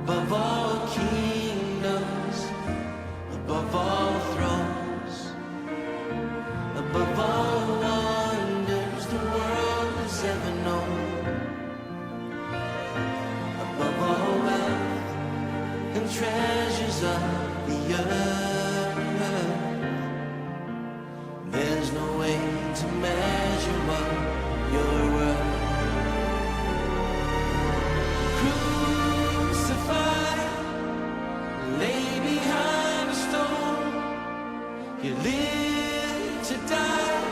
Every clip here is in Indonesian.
above all kingdoms, above all thrones, above all wonders the world has ever known, above all wealth and treasures of the earth. There's no way to measure what you're worth. Crucified, lay behind a stone, you live to die,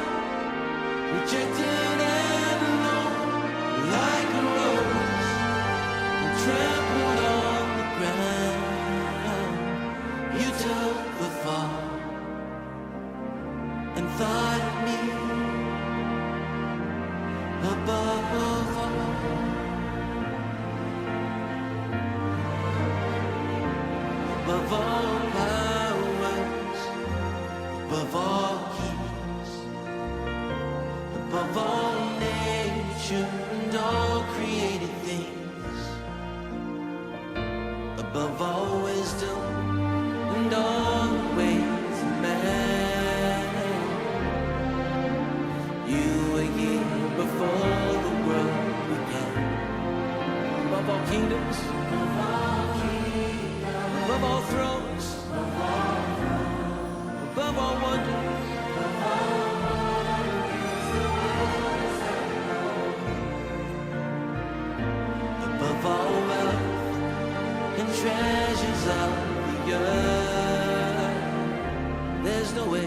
rejected and alone, like a rose, and trampled on the ground. You took the fall and thought of me above all. Above all powers, above all keys, above all nature and all created things, above all wisdom and all the ways of man. You were here before the world began. Above all kingdoms, above all thrones, above all wonders, above all wealth and treasures of the earth. There's no way.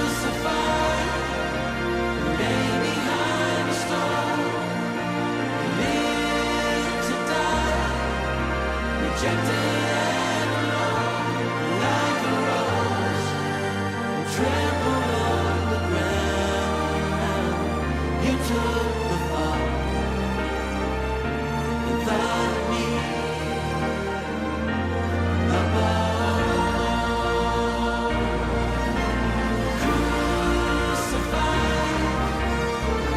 Crucified, lay behind a stone, live to die, rejected and alone, like a rose, trampled on the ground. You took the fall and thought of me above. Crucified,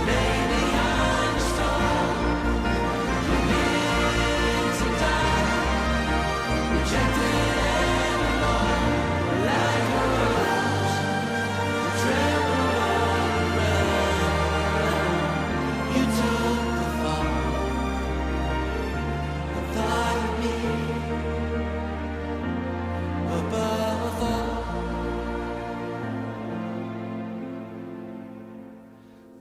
lay behind a stone, live to die, rejected and alone, like a rose, trampled on the ground. You took the fall and thought of me above all.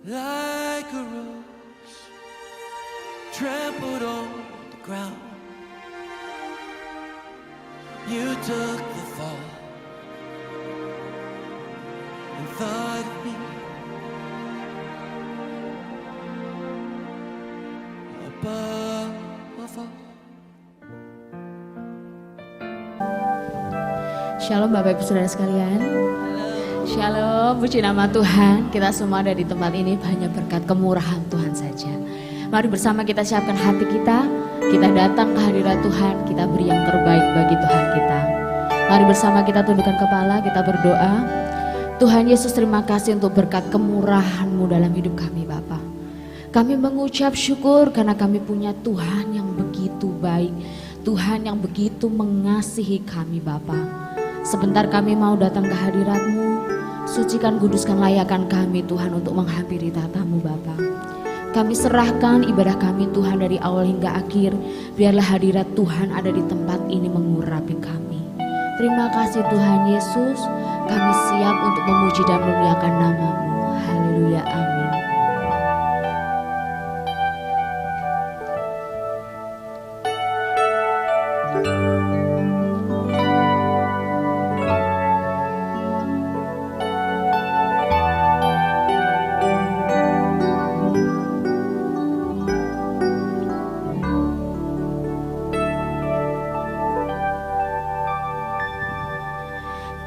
Like a rose trampled on the ground, you took the fall and thought of me above all. Shalom Bapak Ibu Saudara sekalian. Shalom, puji nama Tuhan. Kita semua ada di tempat ini hanya berkat kemurahan Tuhan saja. Mari bersama kita siapkan hati kita. Kita datang ke hadirat Tuhan. Kita beri yang terbaik bagi Tuhan kita. Mari bersama kita tundukkan kepala. Kita berdoa. Tuhan Yesus, terima kasih untuk berkat kemurahan-Mu dalam hidup kami Bapa. Kami mengucap syukur karena kami punya Tuhan yang begitu baik. Tuhan yang begitu mengasihi kami Bapa. Sebentar kami mau datang ke hadirat-Mu. Sucikan, kuduskan, layakkan kami Tuhan untuk menghampiri tata-Mu Bapa. Kami serahkan ibadah kami Tuhan dari awal hingga akhir. Biarlah hadirat Tuhan ada di tempat ini mengurapi kami. Terima kasih Tuhan Yesus. Kami siap untuk memuji dan memuliakan nama-Mu. Haleluya, amin.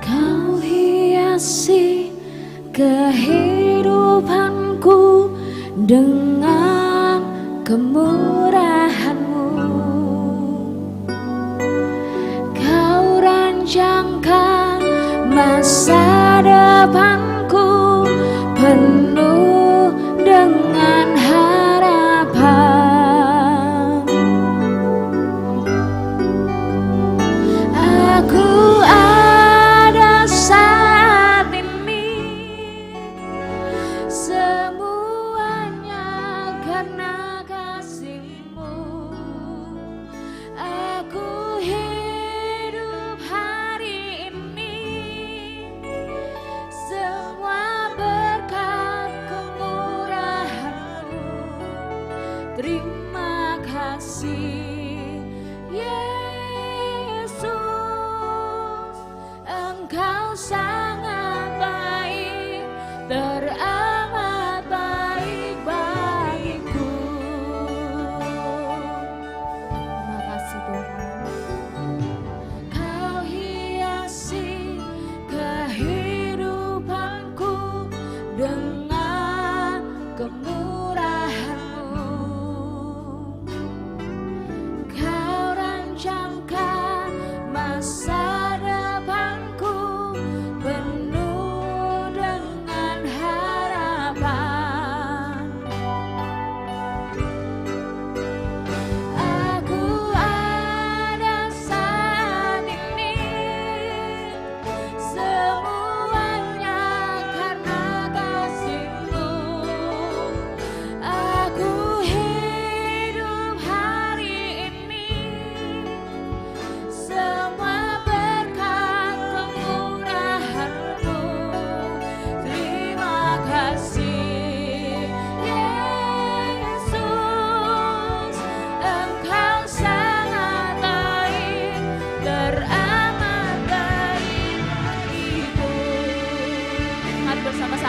Kau hiasi kehidupanku dengan kemurahan-Mu. Kau rancangkan masa depanku penuh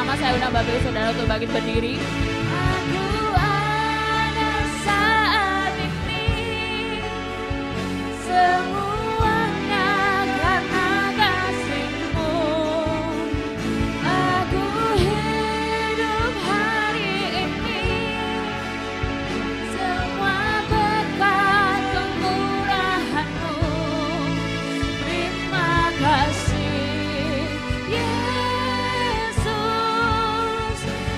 bersama saya undang Bapak Ibu Saudara untuk bangkit berdiri. Aku ada saat ini, semuanya karena kasih-Mu. Aku hidup hari ini, semua berkat kemurahan-Mu. Terima kasih Yesus,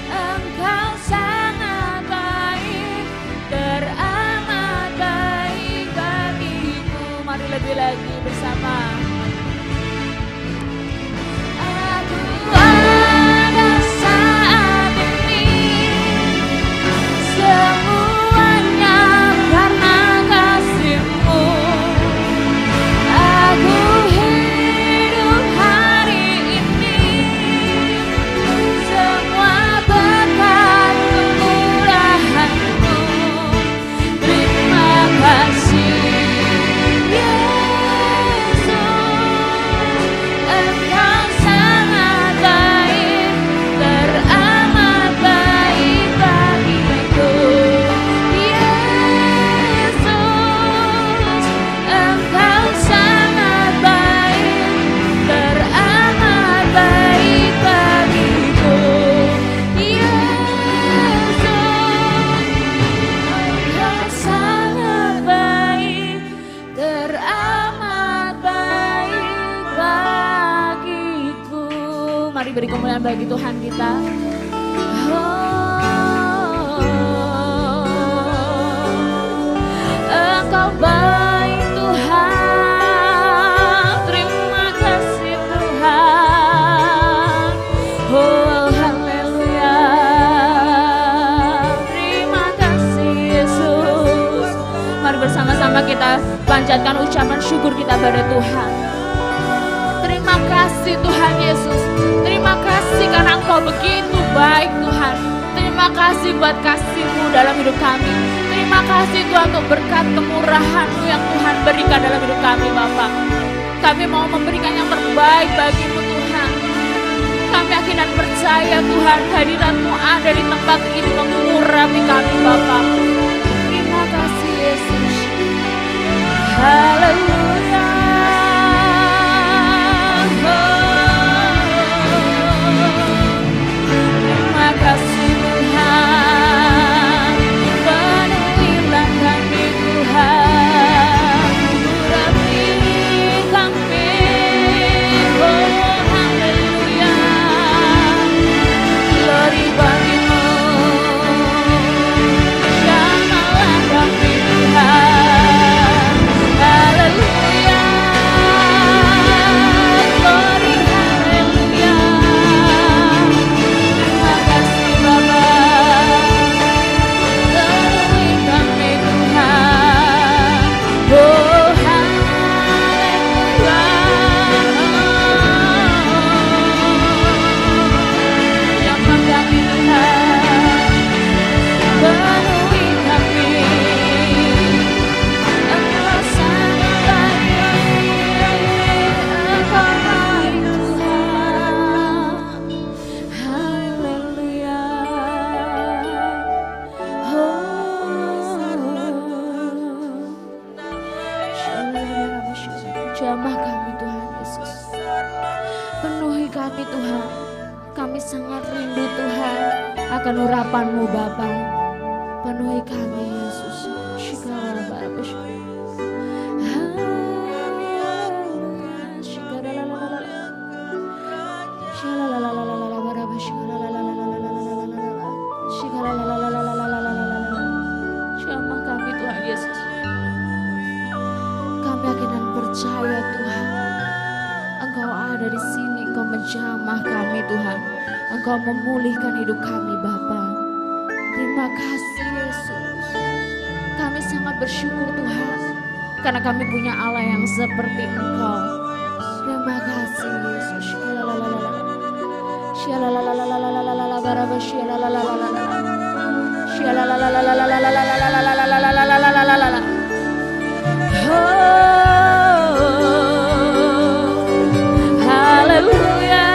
Engkau sangat baik, teramat baik bagiku. Mari lebih lagi bersama. Aku ada saat ini, semuanya karena kasih-Mu. Aku hidup hari ini, semua berkat kemurahan-Mu. Terima kasih Yesus, Engkau sangat baik, teramat baik bagiku. Yesus, Engkau sangat baik, teramat baik bagiku. Yesus, Engkau sangat baik, teramat baik bagiku. Mari beri kemuliaan bagi Tuhan kita. Engkau baik Tuhan, terima kasih Tuhan. Oh haleluya, terima kasih Yesus. Mari bersama-sama kita panjatkan ucapan syukur kita pada Tuhan. Terima kasih Tuhan Yesus. Terima kasih karena Engkau begitu baik Tuhan. Terima kasih buat kasih-Mu dalam hidup kami. Terima kasih Tuhan untuk berkat kemurahan-Mu yang Tuhan berikan dalam hidup kami Bapak. Kami mau memberikan yang terbaik bagi-Mu Tuhan. Kami yakin dan percaya Tuhan hadirat-Mu ada di tempat ini mengurapi kami Bapak. Terima kasih Yesus. Haleluya. Terima kasih Tuhan. Penuhilah kami Tuhan. Urapi kami. Oh haleluya. Glory bagi-Mu. Jamalah kami Tuhan. Haleluya. Glory haleluya. Terima kasih Bapa. Penuhi kami Tuhan. Oh haleluya. Jamah kami Tuhan. Penuhi kami. Engkau sangat baik, Engkau baik Tuhan. Haleluya. Jamah kami Tuhan Yesus. Penuhi kami Tuhan. Kami sangat rindu Tuhan akan urapan-Mu Bapa. Penuhi kami Yesus. Syukur Bapa. Jamah kami Tuhan Yesus. Kami yakin dan percaya Tuhan, Engkau ada di sini, Engkau menjamah kami Tuhan, Engkau memulihkan hidup kami Bapa. Terima kasih Yesus. Kami sangat bersyukur Tuhan, karena kami punya Allah yang seperti Engkau. Terima kasih Yesus. Haleluya.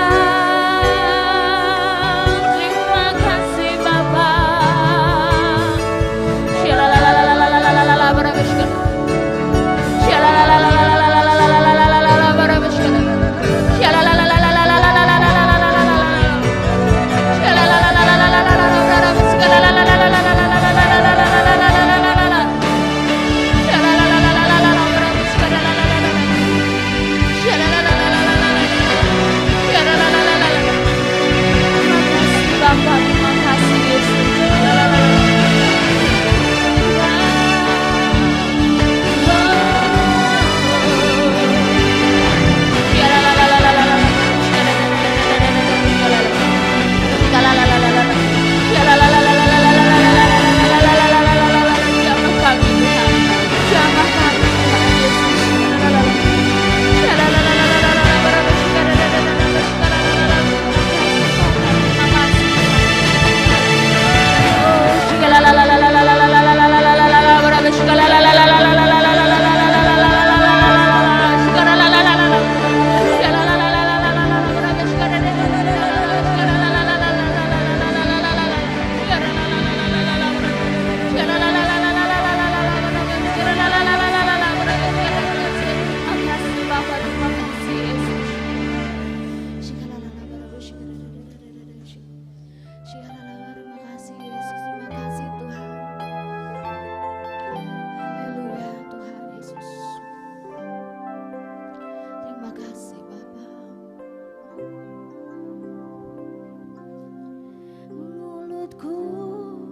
mulutku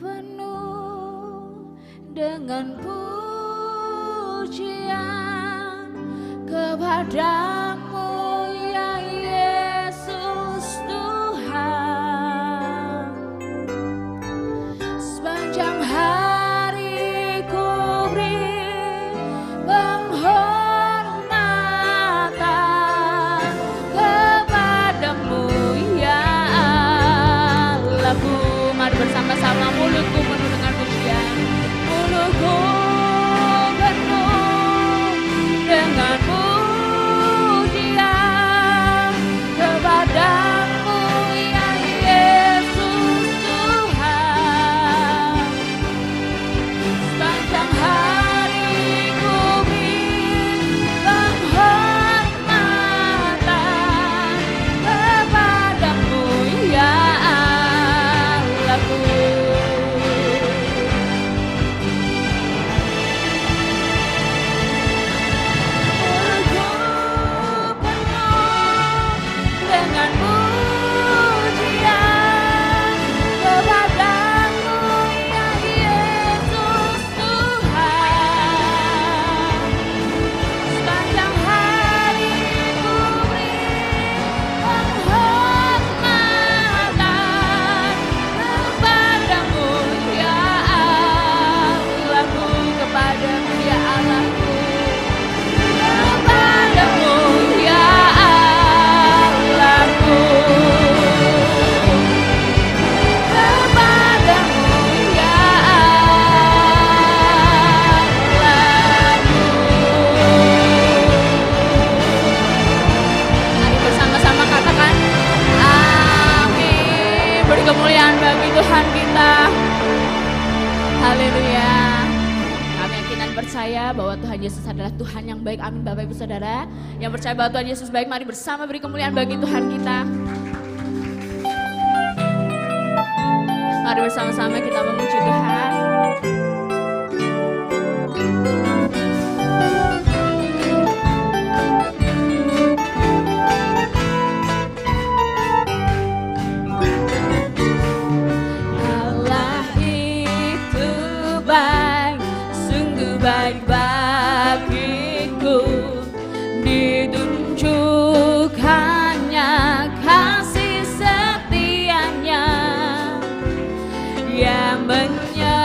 penuh dengan pujian kepadamu ya Yesus Tuhan. Sepanjang hari ku beri penghormatan kepadamu ya Allahku. Mari bersama-sama, mulutku penuh dengan pujian, mulutku penuh dengan pujian kepadamu ya Yesus Tuhan. Sepanjang hari ku beri penghormatan kepadamu ya Allahku. Mulutku penuh dengan pujian kepadamu ya Yesus Tuhan. Sepanjang hari ku beri penghormatan kepadamu ya Allahku, kepadamu ya Allahku, kepadamu ya Allahku, kepadamu ya Allahku. Mari bersama-sama katakan amin. Beri kemuliaan bagi Tuhan kita. Haleluya. Kami yakin dan percaya bahwa Tuhan Yesus adalah Tuhan yang baik. Amin Bapak Ibu Saudara. Yang percaya bahwa Tuhan Yesus baik, mari bersama beri kemuliaan bagi Tuhan kita. Mari bersama-sama kita memuji Tuhan. Allah itu baik, sungguh baik bagiku. Ditunjukkannya kasih setianya yang menyertai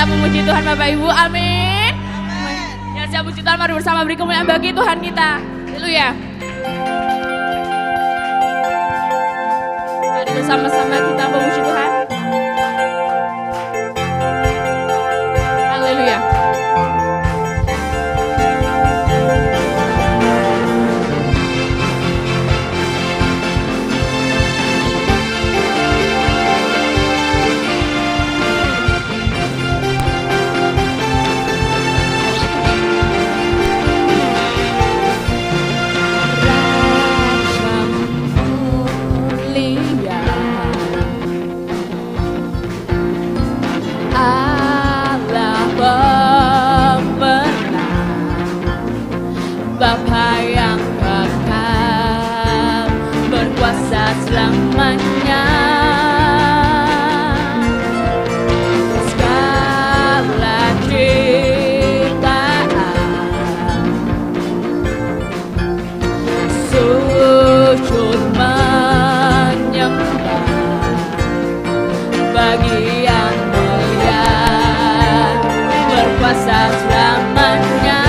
siap memuji Tuhan Bapak Ibu? Amin. Yang siap memuji Tuhan, mari bersama beri kemuliaan bagi Tuhan kita. Haleluya. Mari bersama-sama kita memuji Tuhan. Haleluya. Bapa yang kekal berkuasa selamanya, segala ciptaan sujud menyembah bagi yang mulia berkuasa selamanya.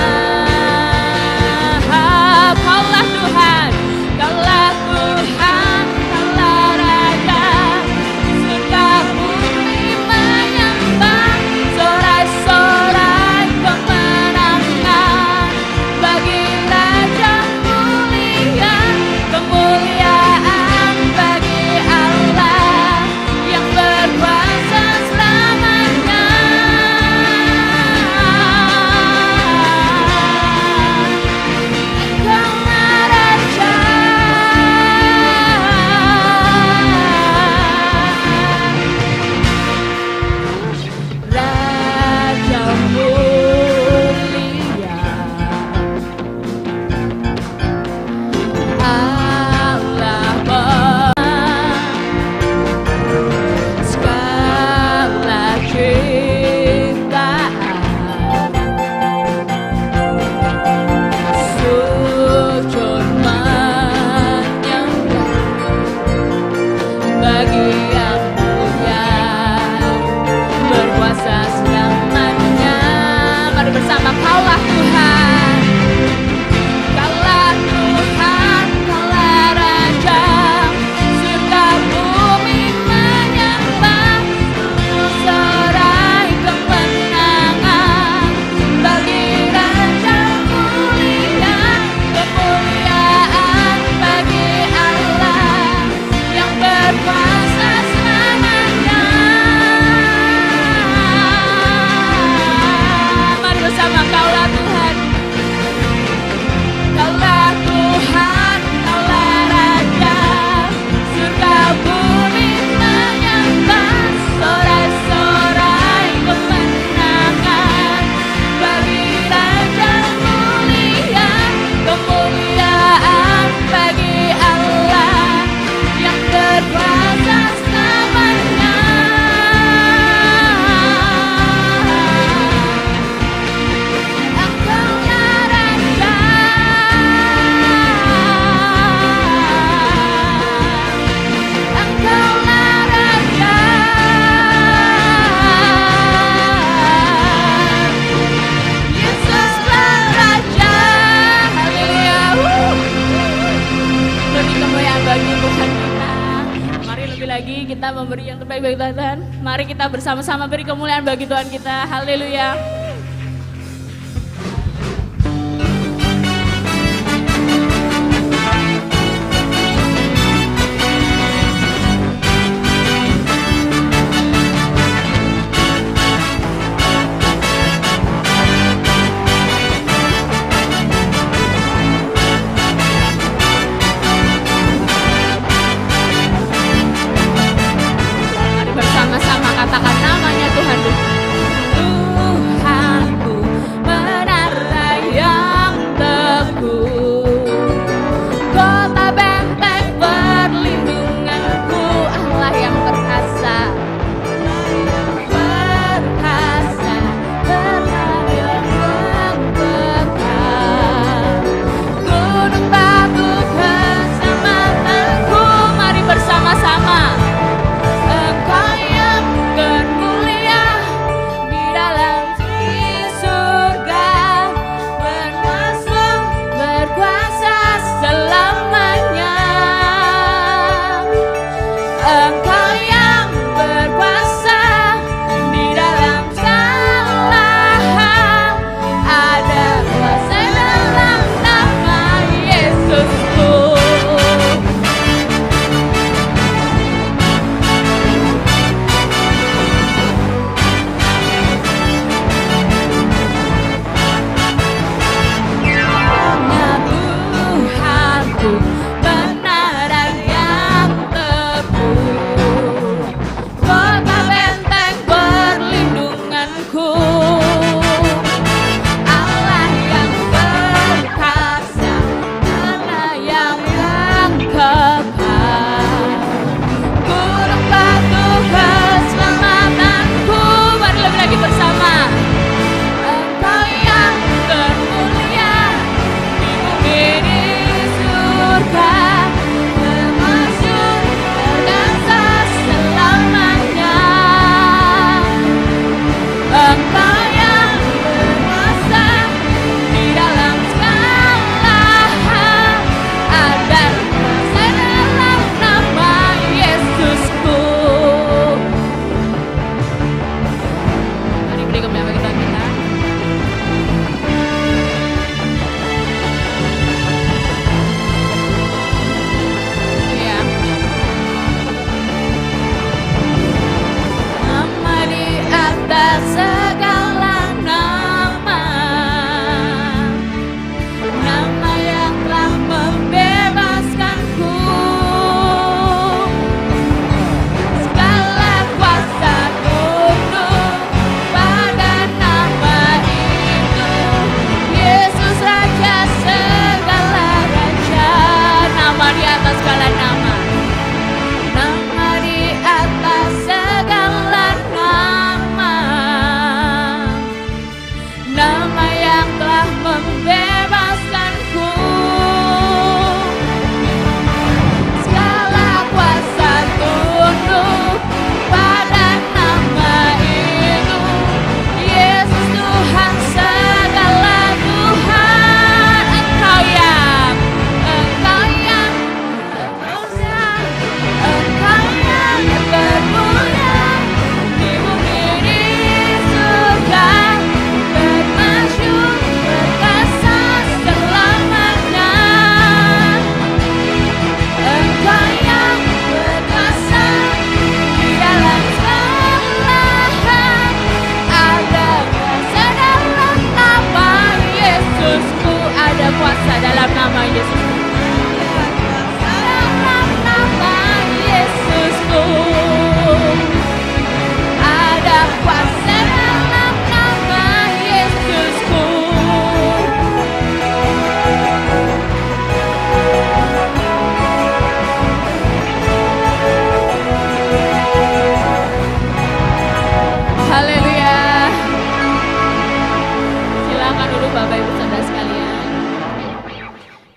Kita memberi yang terbaik bagi Tuhan. Mari kita bersama-sama beri kemuliaan bagi Tuhan kita. Haleluya. Katakan namanya Tuhan. Tuhan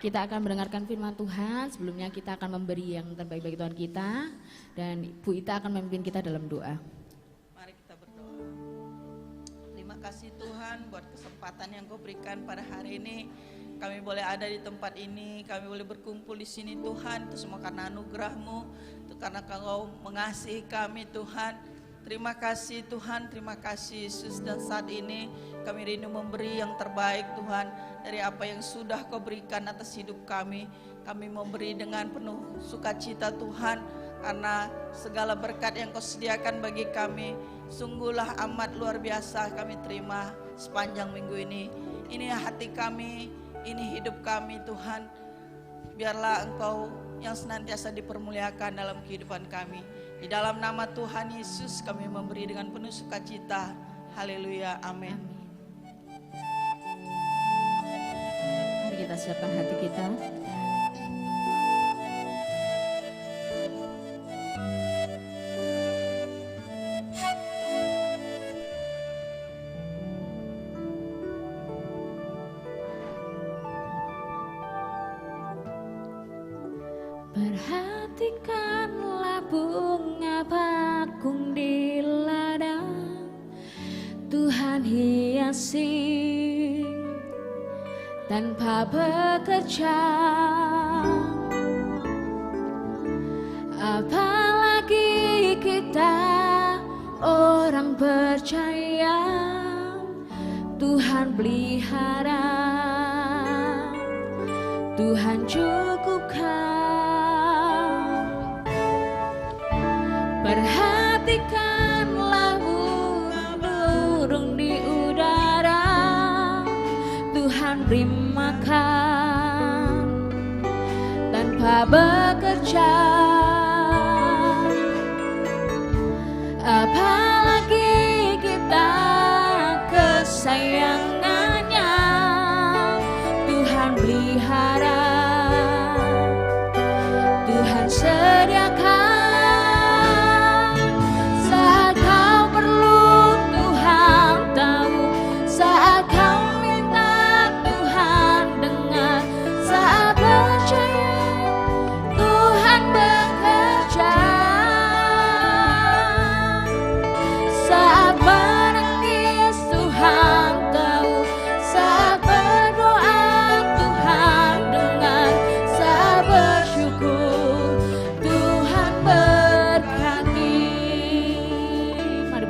kita akan mendengarkan firman Tuhan. Sebelumnya kita akan memberi yang terbaik bagi Tuhan kita. Dan Bu Ita akan memimpin kita dalam doa. Mari kita berdoa. Terima kasih Tuhan buat kesempatan yang Kau berikan pada hari ini. Kami boleh ada di tempat ini, kami boleh berkumpul di sini Tuhan. Itu semua karena anugerah-Mu, itu karena Kau mengasihi kami Tuhan. Terima kasih Tuhan, terima kasih Yesus. Dan saat ini kami rindu memberi yang terbaik Tuhan. Dari apa yang sudah Kau berikan atas hidup kami. Kami memberi dengan penuh sukacita Tuhan. Karena segala berkat yang Kau sediakan bagi kami sungguhlah amat luar biasa. Kami terima sepanjang minggu ini. Ini hati kami, ini hidup kami Tuhan. Biarlah Engkau yang senantiasa dipermuliakan dalam kehidupan kami. Di dalam nama Tuhan Yesus kami memberi dengan penuh sukacita. Haleluya, amin. Mari kita siapkan hati kita. Perhatikanlah bunga bakung di ladang, Tuhan hiasi tanpa bekerja. Apalagi kita orang percaya, Tuhan pelihara, Tuhan cukupkan. Perhatikanlah burung di udara, Tuhan beri makan tanpa bekerja. Apalagi kita kesayangannya, Tuhan pelihara, Tuhan sediakan.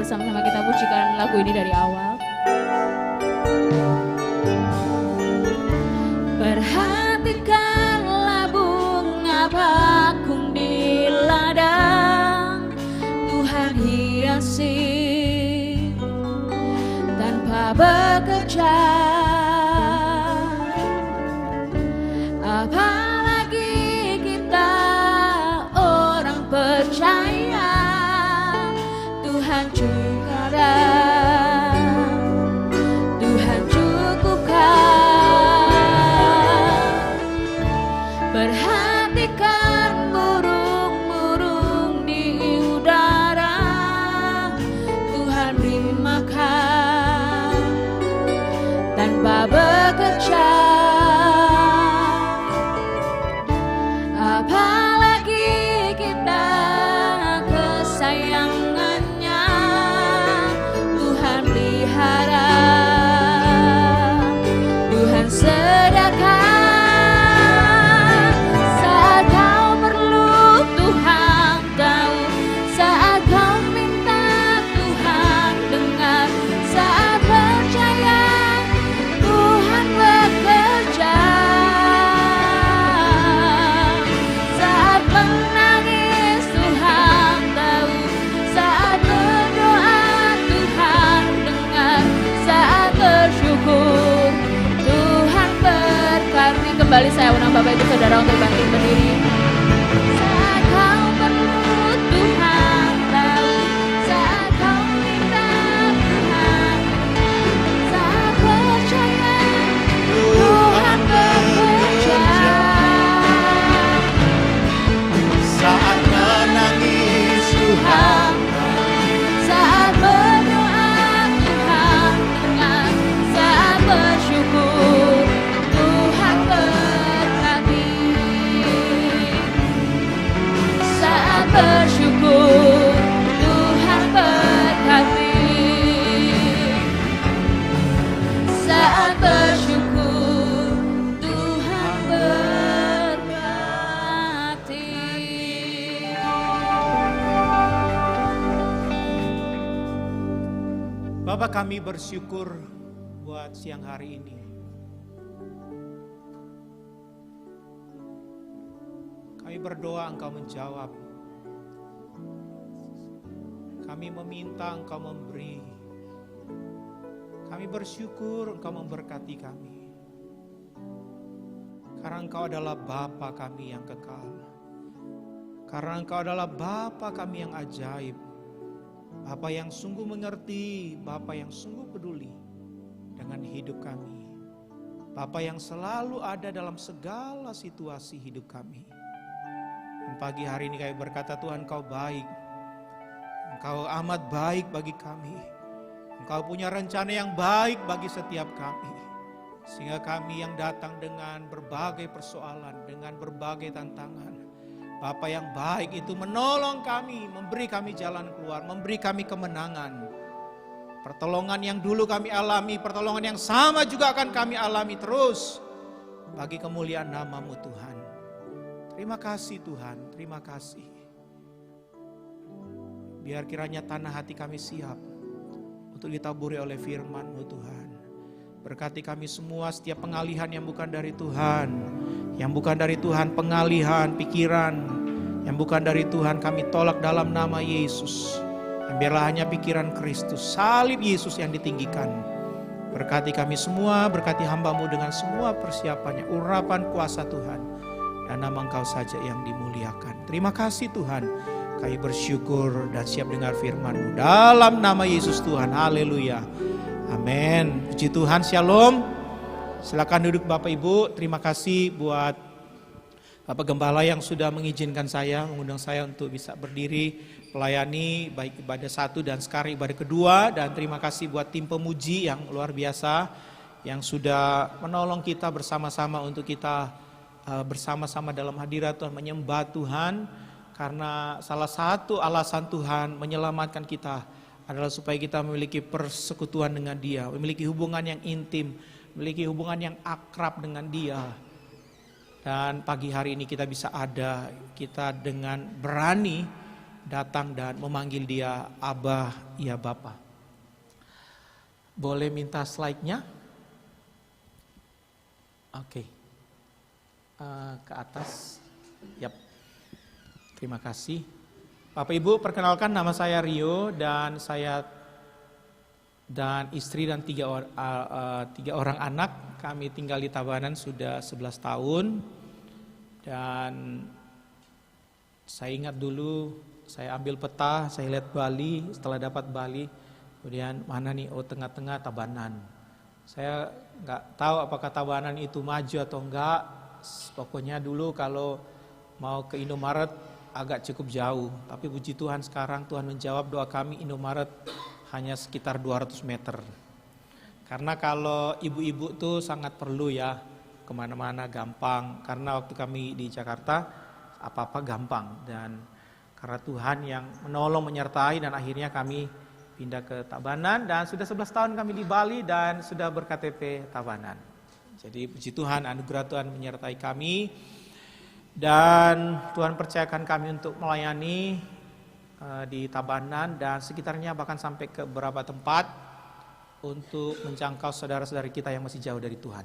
Sama-sama kita pujikan lagu ini dari awal. Perhatikanlah bunga bakung di ladang, Tuhan hiasi tanpa bekerja. Apalagi kita orang percaya, Tuhan cukupkan, Tuhan cukupkan. Perhatikan burung-burung di udara, Tuhan beri makan tanpa bekerja. Apalagi kita kesayangannya, Tuhan pelihara, Tuhan sediakan. Saat kau perlu Tuhan tahu, saat kau minta Tuhan dengar, saat percaya Tuhan bekerja. Saat menangis Tuhan tahu, saat berdoa Tuhan dengar, saat bersyukur Tuhan berkati. Kembali saya undang Bapak Ibu Saudara untuk bangkit berdiri. Saat kau perlu Tuhan tahu, saat kau minta Tuhan, saat percaya Tuhan bekerja. Saat menangis Tuhan, Saat berdoa Tuhan dengar, saat bersyukur Tuhan berkati. bersyukur Tuhan berkati. Saat bersyukur Tuhan berkati. Bapak, kami bersyukur buat siang hari ini. Kami berdoa Engkau menjawab. Kami meminta Engkau memberi. Kami bersyukur Engkau memberkati kami. Karena Engkau adalah Bapa kami yang kekal. Karena Engkau adalah Bapa kami yang ajaib. Bapa yang sungguh mengerti, Bapa yang sungguh peduli dengan hidup kami. Bapa yang selalu ada dalam segala situasi hidup kami. Dan pagi hari ini kami berkata, Tuhan Engkau baik. Engkau amat baik bagi kami. Engkau punya rencana yang baik bagi setiap kami. Sehingga kami yang datang dengan berbagai persoalan, dengan berbagai tantangan, Bapa yang baik itu menolong kami, memberi kami jalan keluar, memberi kami kemenangan. Pertolongan yang dulu kami alami, pertolongan yang sama juga akan kami alami terus. Bagi kemuliaan nama-Mu Tuhan. Terima kasih Tuhan, terima kasih. Biar kiranya tanah hati kami siap untuk ditaburi oleh firman-Mu Tuhan. Berkati kami semua, setiap pengalihan yang bukan dari Tuhan. Yang bukan dari Tuhan, pengalihan pikiran. Yang bukan dari Tuhan kami tolak dalam nama Yesus. Dan biarlah hanya pikiran Kristus, salib Yesus yang ditinggikan. Berkati kami semua, berkati hamba-Mu dengan semua persiapannya, urapan kuasa Tuhan. Dan nama Engkau saja yang dimuliakan. Terima kasih Tuhan. Kami bersyukur dan siap dengar firman-Mu. Dalam nama Yesus Tuhan, haleluya. Amin. Puji Tuhan, shalom. Silakan duduk Bapak Ibu. Terima kasih buat Bapak Gembala yang sudah mengizinkan saya, mengundang saya untuk bisa berdiri melayani baik ibadah 1 dan sekarang ibadah kedua. Dan terima kasih buat tim pemuji yang luar biasa yang sudah menolong kita bersama-sama untuk kita bersama-sama dalam hadirat Tuhan, menyembah Tuhan. Karena salah satu alasan Tuhan menyelamatkan kita adalah supaya kita memiliki persekutuan dengan Dia, memiliki hubungan yang intim, memiliki hubungan yang akrab dengan Dia. Dan pagi hari ini kita bisa ada, kita dengan berani datang dan memanggil Dia Abah, ya Bapa. Boleh minta slide-nya? Oke. Ke atas. Yap. Terima kasih. Bapak Ibu, perkenalkan nama saya Rio dan saya dan istri dan tiga orang anak. Kami tinggal di Tabanan sudah 11 tahun. Dan saya ingat dulu saya ambil peta, saya lihat Bali, setelah dapat Bali, kemudian mana nih, oh tengah-tengah Tabanan. Saya nggak tahu apakah Tabanan itu maju atau enggak. Pokoknya dulu kalau mau ke Indomaret agak cukup jauh, tapi puji Tuhan sekarang Tuhan menjawab doa kami, Indomaret hanya sekitar 200 meter. Karena kalau ibu-ibu tuh sangat perlu ya, kemana-mana gampang. Karena waktu kami di Jakarta apa-apa gampang. Dan karena Tuhan yang menolong, menyertai, dan akhirnya kami pindah ke Tabanan. Dan sudah 11 tahun kami di Bali dan sudah berKTP Tabanan. Jadi puji Tuhan, anugerah Tuhan menyertai kami. Dan Tuhan percayakan kami untuk melayani di Tabanan dan sekitarnya, bahkan sampai ke beberapa tempat untuk menjangkau saudara-saudari kita yang masih jauh dari Tuhan.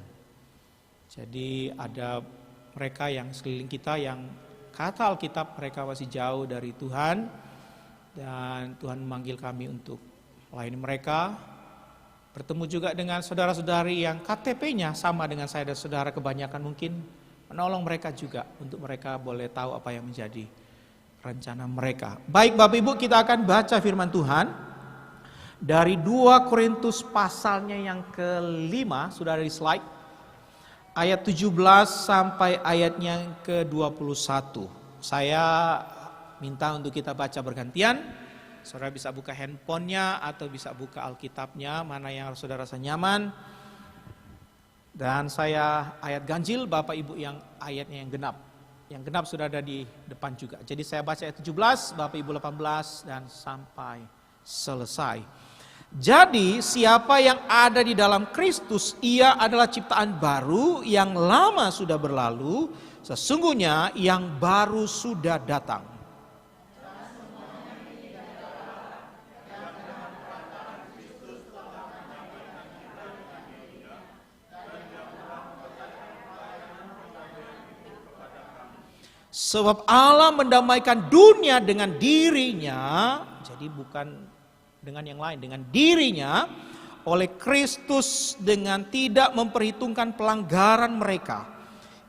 Jadi ada mereka yang sekeliling kita yang kata Alkitab mereka masih jauh dari Tuhan, dan Tuhan memanggil kami untuk melayani mereka. Bertemu juga dengan saudara-saudari yang KTP-nya sama dengan saya dan saudara, kebanyakan mungkin menolong mereka juga untuk mereka boleh tahu apa yang menjadi rencana mereka. Baik Bapak Ibu, kita akan baca firman Tuhan dari 2 Korintus pasalnya yang ke-5, sudah ada di slide. Ayat 17 sampai ayatnya yang ke-21. Saya minta untuk kita baca bergantian. Saudara bisa buka handphonenya atau bisa buka Alkitabnya, mana yang saudara rasa nyaman. Dan saya ayat ganjil, Bapak Ibu yang ayatnya yang genap. yang genap sudah ada di depan juga. Jadi saya baca ayat 17, Bapak Ibu 18 dan sampai selesai. Jadi siapa yang ada di dalam Kristus, ia adalah ciptaan baru, yang lama sudah berlalu, sesungguhnya yang baru sudah datang. Sebab Allah mendamaikan dunia dengan dirinya, jadi bukan dengan yang lain, dengan dirinya oleh Kristus dengan tidak memperhitungkan pelanggaran mereka.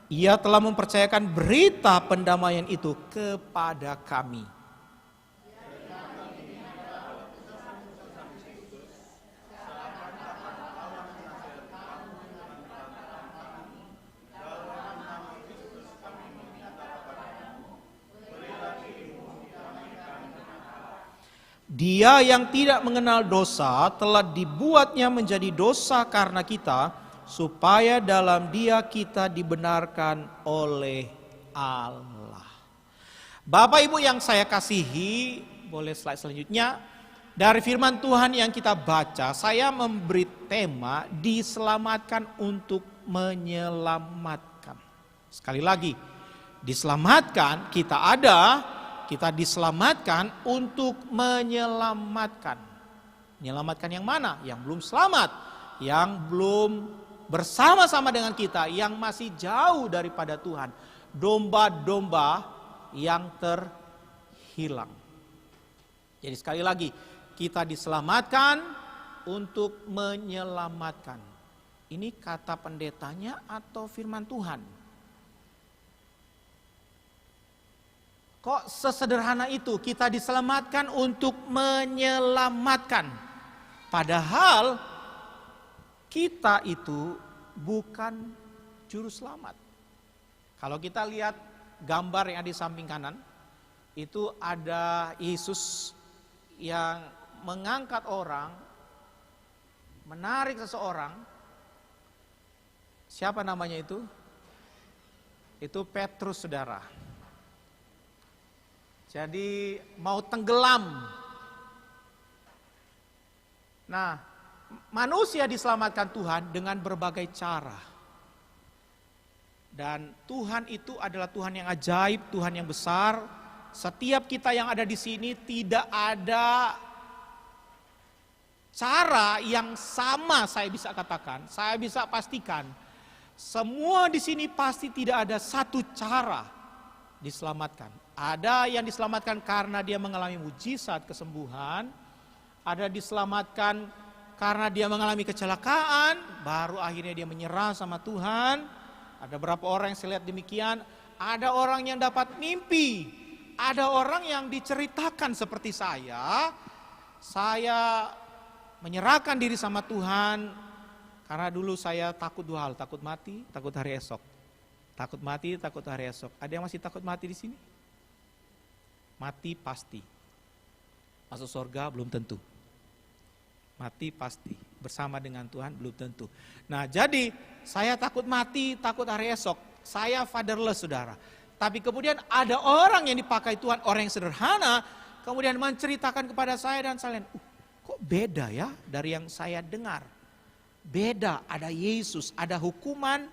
Ia telah mempercayakan berita pendamaian itu kepada kami. Dia yang tidak mengenal dosa telah dibuatnya menjadi dosa karena kita, supaya dalam dia kita dibenarkan oleh Allah. Bapak Ibu yang saya kasihi, boleh slide selanjutnya. Dari firman Tuhan yang kita baca, saya memberi tema diselamatkan untuk menyelamatkan. Sekali lagi, diselamatkan kita diselamatkan untuk menyelamatkan. Menyelamatkan yang mana? Yang belum selamat, yang belum bersama-sama dengan kita, yang masih jauh daripada Tuhan. Domba-domba yang terhilang. Jadi sekali lagi, kita diselamatkan untuk menyelamatkan. Ini kata pendetanya atau firman Tuhan? Kok sesederhana itu kita diselamatkan untuk menyelamatkan. Padahal kita itu bukan juru selamat. Kalau kita lihat gambar yang ada di samping kanan, itu ada Yesus yang mengangkat orang, menarik seseorang. Siapa namanya itu? Itu Petrus, saudara. Jadi mau tenggelam. Nah, manusia diselamatkan Tuhan dengan berbagai cara. Dan Tuhan itu adalah Tuhan yang ajaib, Tuhan yang besar. Setiap kita yang ada di sini tidak ada cara yang sama, saya bisa katakan, saya bisa pastikan. Semua di sini pasti tidak ada satu cara diselamatkan. Ada yang diselamatkan karena dia mengalami mujizat kesembuhan. Ada diselamatkan karena dia mengalami kecelakaan, baru akhirnya dia menyerah sama Tuhan. Ada beberapa orang yang saya lihat demikian. Ada orang yang dapat mimpi. Ada orang yang diceritakan seperti saya. Saya menyerahkan diri sama Tuhan karena dulu saya takut dua hal, takut mati, takut hari esok. Takut mati, takut hari esok. Ada yang masih takut mati di sini? Mati pasti. Masuk surga belum tentu. Mati pasti. Bersama dengan Tuhan belum tentu. Nah, jadi saya takut mati, takut hari esok. Saya fatherless, saudara. Tapi kemudian ada orang yang dipakai Tuhan, orang yang sederhana, kemudian menceritakan kepada saya dan saya lihat, kok beda ya dari yang saya dengar. Beda, ada Yesus, ada hukuman,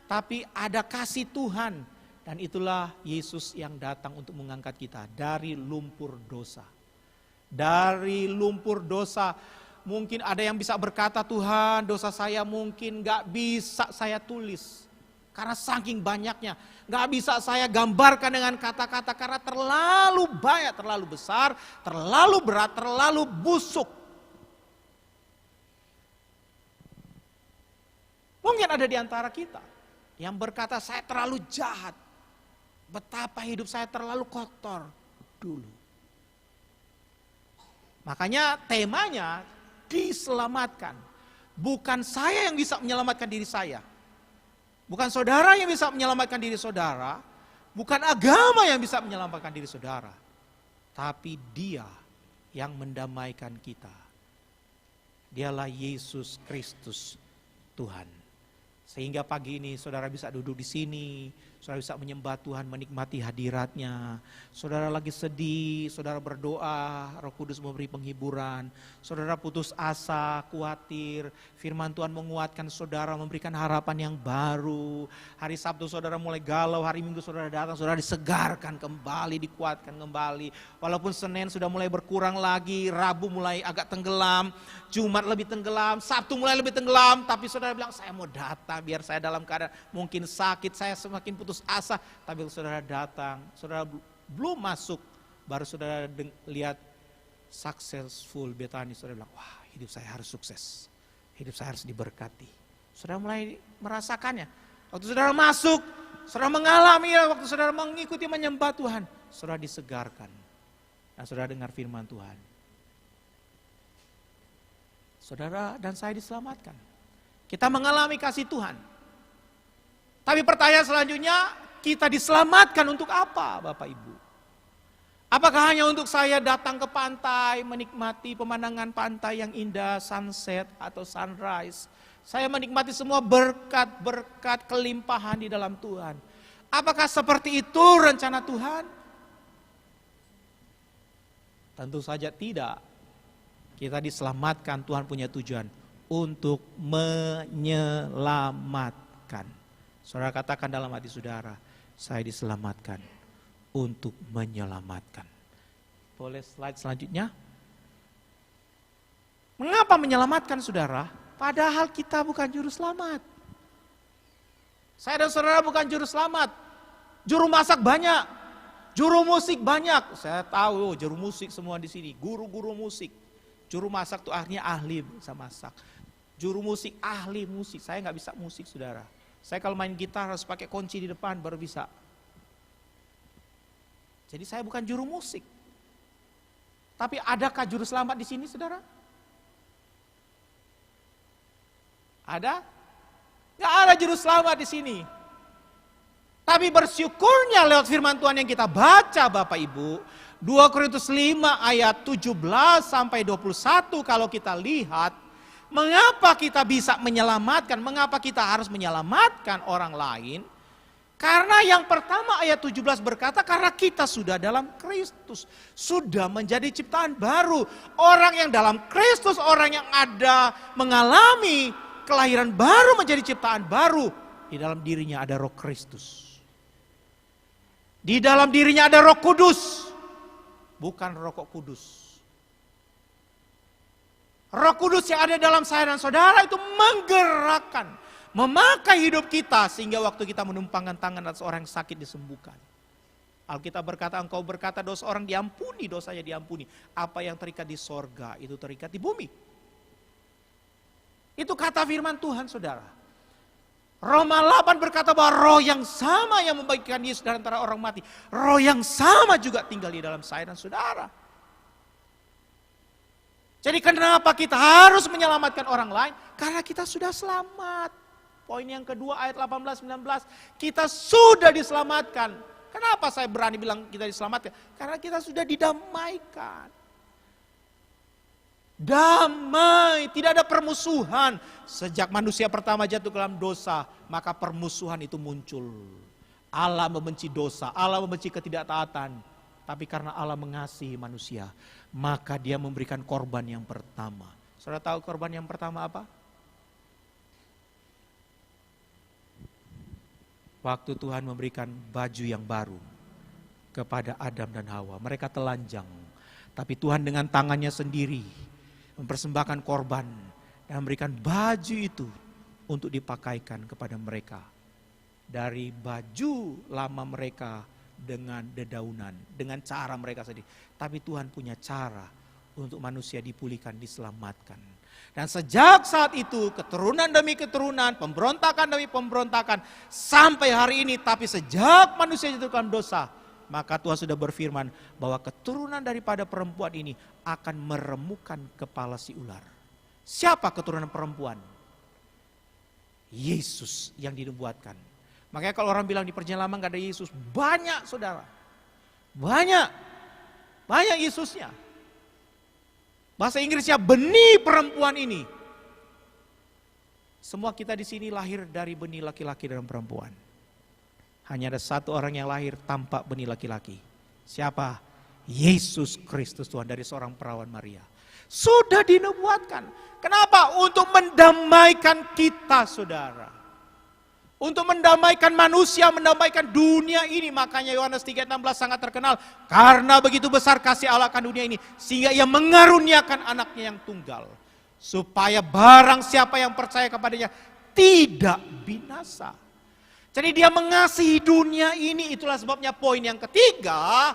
tapi ada kasih Tuhan. Dan itulah Yesus yang datang untuk mengangkat kita dari lumpur dosa. Dari lumpur dosa. Mungkin ada yang bisa berkata, Tuhan dosa saya mungkin gak bisa saya tulis. Karena saking banyaknya. Gak bisa saya gambarkan dengan kata-kata. Karena terlalu banyak, terlalu besar, terlalu berat, terlalu busuk. Mungkin ada di antara kita yang berkata, saya terlalu jahat. Betapa hidup saya terlalu kotor dulu. Makanya temanya diselamatkan. Bukan saya yang bisa menyelamatkan diri saya. Bukan saudara yang bisa menyelamatkan diri saudara. Bukan agama yang bisa menyelamatkan diri saudara. Tapi Dia yang mendamaikan kita. Dialah Yesus Kristus Tuhan. Sehingga pagi ini saudara bisa duduk di sini, Saudara bisa menyembah Tuhan, menikmati hadirat-Nya. Saudara lagi sedih, saudara berdoa, Roh Kudus memberi penghiburan. Saudara putus asa, khawatir, firman Tuhan menguatkan saudara, memberikan harapan yang baru. Hari Sabtu saudara mulai galau, hari Minggu saudara datang, saudara disegarkan kembali, dikuatkan kembali. Walaupun Senin sudah mulai berkurang lagi, Rabu mulai agak tenggelam, Jumat lebih tenggelam, Sabtu mulai lebih tenggelam. Tapi saudara bilang, saya mau datang biar saya dalam keadaan mungkin sakit, saya semakin putus asa, tapi saudara datang, saudara belum masuk, baru saudara lihat successful Bethany, saudara bilang, wah hidup saya harus sukses, hidup saya harus diberkati. Saudara mulai merasakannya. Waktu saudara masuk, saudara mengalami, waktu saudara mengikuti menyembah Tuhan, saudara disegarkan. Dan saudara dengar firman Tuhan. Saudara dan saya diselamatkan. Kita mengalami kasih Tuhan. Tapi pertanyaan selanjutnya, kita diselamatkan untuk apa Bapak Ibu? Apakah hanya untuk saya datang ke pantai, menikmati pemandangan pantai yang indah, sunset atau sunrise? Saya menikmati semua berkat-berkat kelimpahan di dalam Tuhan. Apakah seperti itu rencana Tuhan? Tentu saja tidak. Kita diselamatkan, Tuhan punya tujuan untuk menyelamatkan. Saudara katakan dalam hati saudara, saya diselamatkan untuk menyelamatkan. Boleh slide selanjutnya? Mengapa menyelamatkan saudara? Padahal kita bukan juru selamat. Saya dan saudara bukan juru selamat. Juru masak banyak, juru musik banyak. Saya tahu juru musik semua di sini, guru-guru musik. Juru masak itu artinya ahli bisa masak. Juru musik ahli musik. Saya nggak bisa musik saudara. Saya kalau main gitar harus pakai kunci di depan baru bisa. Jadi saya bukan juru musik. Tapi adakah juru selamat di sini saudara? Ada? Nggak ada juru selamat di sini. Tapi bersyukurnya lewat firman Tuhan yang kita baca Bapak Ibu. 2 Korintus 5 ayat 17 sampai 21 kalau kita lihat. Mengapa kita bisa menyelamatkan? Mengapa kita harus menyelamatkan orang lain? Karena yang pertama ayat 17 berkata, karena kita sudah dalam Kristus. Sudah menjadi ciptaan baru. Orang yang dalam Kristus, orang yang ada mengalami kelahiran baru menjadi ciptaan baru. Di dalam dirinya ada Roh Kristus. Di dalam dirinya ada Roh Kudus. Bukan Rokok Kudus. Roh Kudus yang ada dalam saya dan saudara itu menggerakkan, memakai hidup kita sehingga waktu kita menumpangkan tangan atas orang yang sakit disembuhkan. Alkitab berkata, engkau berkata dosa orang diampuni, dosanya diampuni. Apa yang terikat di sorga itu terikat di bumi. Itu kata firman Tuhan saudara. Roma 8 berkata bahwa roh yang sama yang membagikan Yesus dari antara orang mati. Roh yang sama juga tinggal di dalam saya dan saudara. Jadi kenapa kita harus menyelamatkan orang lain? Karena kita sudah selamat. Poin yang kedua ayat 18-19. Kita sudah diselamatkan. Kenapa saya berani bilang kita diselamatkan? Karena kita sudah didamaikan. Damai, tidak ada permusuhan. Sejak manusia pertama jatuh ke dalam dosa, maka permusuhan itu muncul. Allah membenci dosa, Allah membenci ketidaktaatan. Tapi karena Allah mengasihi manusia, maka dia memberikan korban yang pertama. Saudara tahu korban yang pertama apa? Waktu Tuhan memberikan baju yang baru kepada Adam dan Hawa. Mereka telanjang, tapi Tuhan dengan tangannya sendiri mempersembahkan korban dan memberikan baju itu untuk dipakaikan kepada mereka. Dari baju lama mereka dengan dedaunan, dengan cara mereka sendiri. Tapi Tuhan punya cara untuk manusia dipulihkan, diselamatkan. Dan sejak saat itu keturunan demi keturunan, pemberontakan demi pemberontakan sampai hari ini. Tapi sejak manusia jatuh dalam dosa, maka Tuhan sudah berfirman bahwa keturunan daripada perempuan ini akan meremukkan kepala si ular. Siapa keturunan perempuan? Yesus yang dinubuatkan. Makanya kalau orang bilang di perjanjian lama gak ada Yesus, banyak saudara. Banyak Yesusnya. Bahasa Inggrisnya benih perempuan ini. Semua kita di sini lahir dari benih laki-laki dan perempuan. Hanya ada satu orang yang lahir tanpa benih laki-laki. Siapa? Yesus Kristus Tuhan dari seorang perawan Maria. Sudah dinubuatkan. Kenapa? Untuk mendamaikan kita, saudara. Untuk mendamaikan manusia, mendamaikan dunia ini. Makanya Yohanes 3:16 sangat terkenal. Karena begitu besar kasih Allah akan dunia ini. Sehingga ia mengaruniakan anaknya yang tunggal. Supaya barang siapa yang percaya kepadanya tidak binasa. Jadi dia mengasihi dunia ini. Itulah sebabnya poin yang ketiga.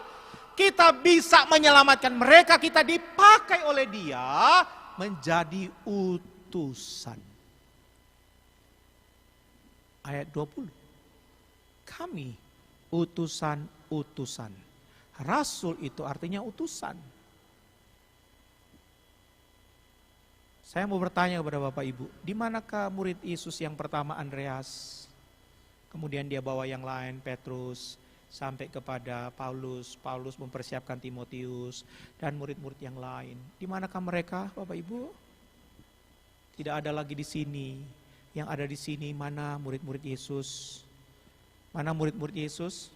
Kita bisa menyelamatkan mereka. Kita dipakai oleh dia menjadi utusan. Ayat 20. Kami utusan-utusan. Rasul itu artinya utusan. Saya mau bertanya kepada Bapak Ibu, di manakah murid Yesus yang pertama Andreas? Kemudian dia bawa yang lain, Petrus, sampai kepada Paulus. Paulus mempersiapkan Timotius dan murid-murid yang lain. Di manakah mereka, Bapak Ibu? Tidak ada lagi di sini. Yang ada di sini mana murid-murid Yesus? Mana murid-murid Yesus?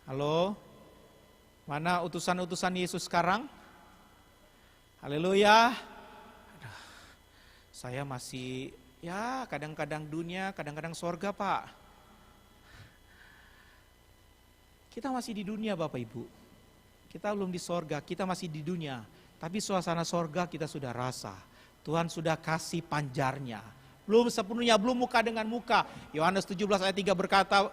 Halo? Mana utusan-utusan Yesus sekarang? Haleluya. Saya masih, ya kadang-kadang dunia, kadang-kadang sorga Pak. Kita masih di dunia Bapak Ibu. Kita belum di sorga, kita masih di dunia. Tapi suasana sorga kita sudah rasa. Tuhan sudah kasih panjarnya. Belum sepenuhnya, belum muka dengan muka. Yohanes 17 ayat 3 berkata,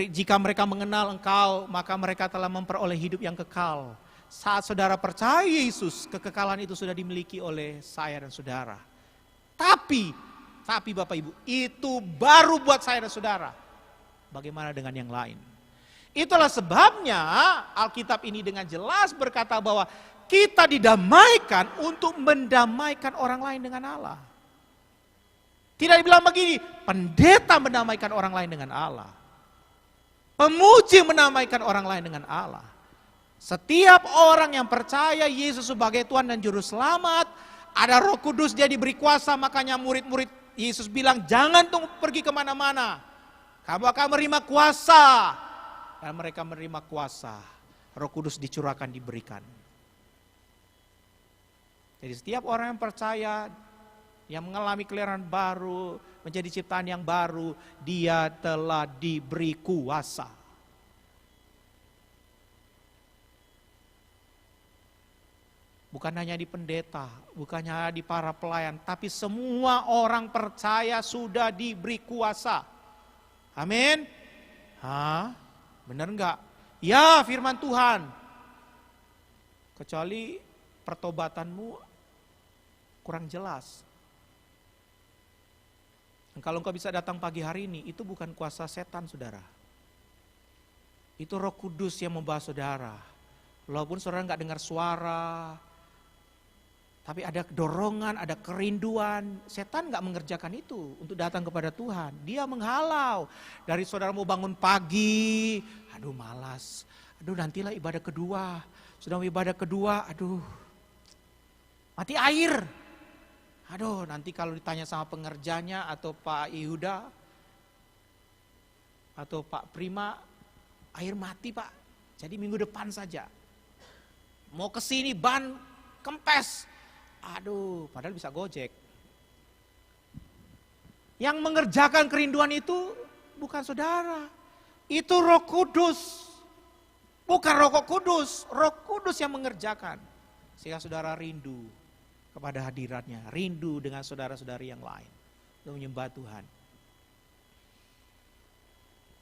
jika mereka mengenal Engkau, maka mereka telah memperoleh hidup yang kekal. Saat saudara percaya Yesus, kekekalan itu sudah dimiliki oleh saya dan saudara. Tapi Bapak Ibu, itu baru buat saya dan saudara. Bagaimana dengan yang lain? Itulah sebabnya Alkitab ini dengan jelas berkata bahwa kita didamaikan untuk mendamaikan orang lain dengan Allah. Tidak dibilang begini, pendeta mendamaikan orang lain dengan Allah. Pemuji mendamaikan orang lain dengan Allah. Setiap orang yang percaya Yesus sebagai Tuhan dan Juru Selamat, ada Roh Kudus, dia diberi kuasa, makanya murid-murid Yesus bilang jangan tunggu pergi kemana-mana. Kamu akan menerima kuasa. Dan mereka menerima kuasa. Roh Kudus dicurahkan, diberikan. Jadi setiap orang yang percaya, yang mengalami kelahiran baru, menjadi ciptaan yang baru, dia telah diberi kuasa. Bukan hanya di pendeta, bukan hanya di para pelayan, tapi semua orang percaya sudah diberi kuasa. Amin. Benar enggak? Ya, firman Tuhan. Kecuali pertobatanmu kurang jelas. Dan kalau engkau bisa datang pagi hari ini, itu bukan kuasa setan, saudara. Itu Roh Kudus yang membawa saudara. Walaupun saudara enggak dengar suara, tapi ada dorongan, ada kerinduan. Setan enggak mengerjakan itu untuk datang kepada Tuhan. Dia menghalau. Dari saudara mau bangun pagi, aduh malas. Aduh nantilah ibadah kedua. Sudah mau ibadah kedua, aduh mati air. Aduh nanti kalau ditanya sama pengerjanya atau Pak Yehuda atau Pak Prima, air mati Pak. Jadi minggu depan saja. Mau kesini ban kempes. Aduh, padahal bisa gojek. Yang mengerjakan kerinduan itu bukan saudara. Itu Roh Kudus. Bukan Roh Kudus, Roh Kudus yang mengerjakan. Sehingga saudara rindu kepada hadiratnya, rindu dengan saudara-saudari yang lain untuk menyembah Tuhan.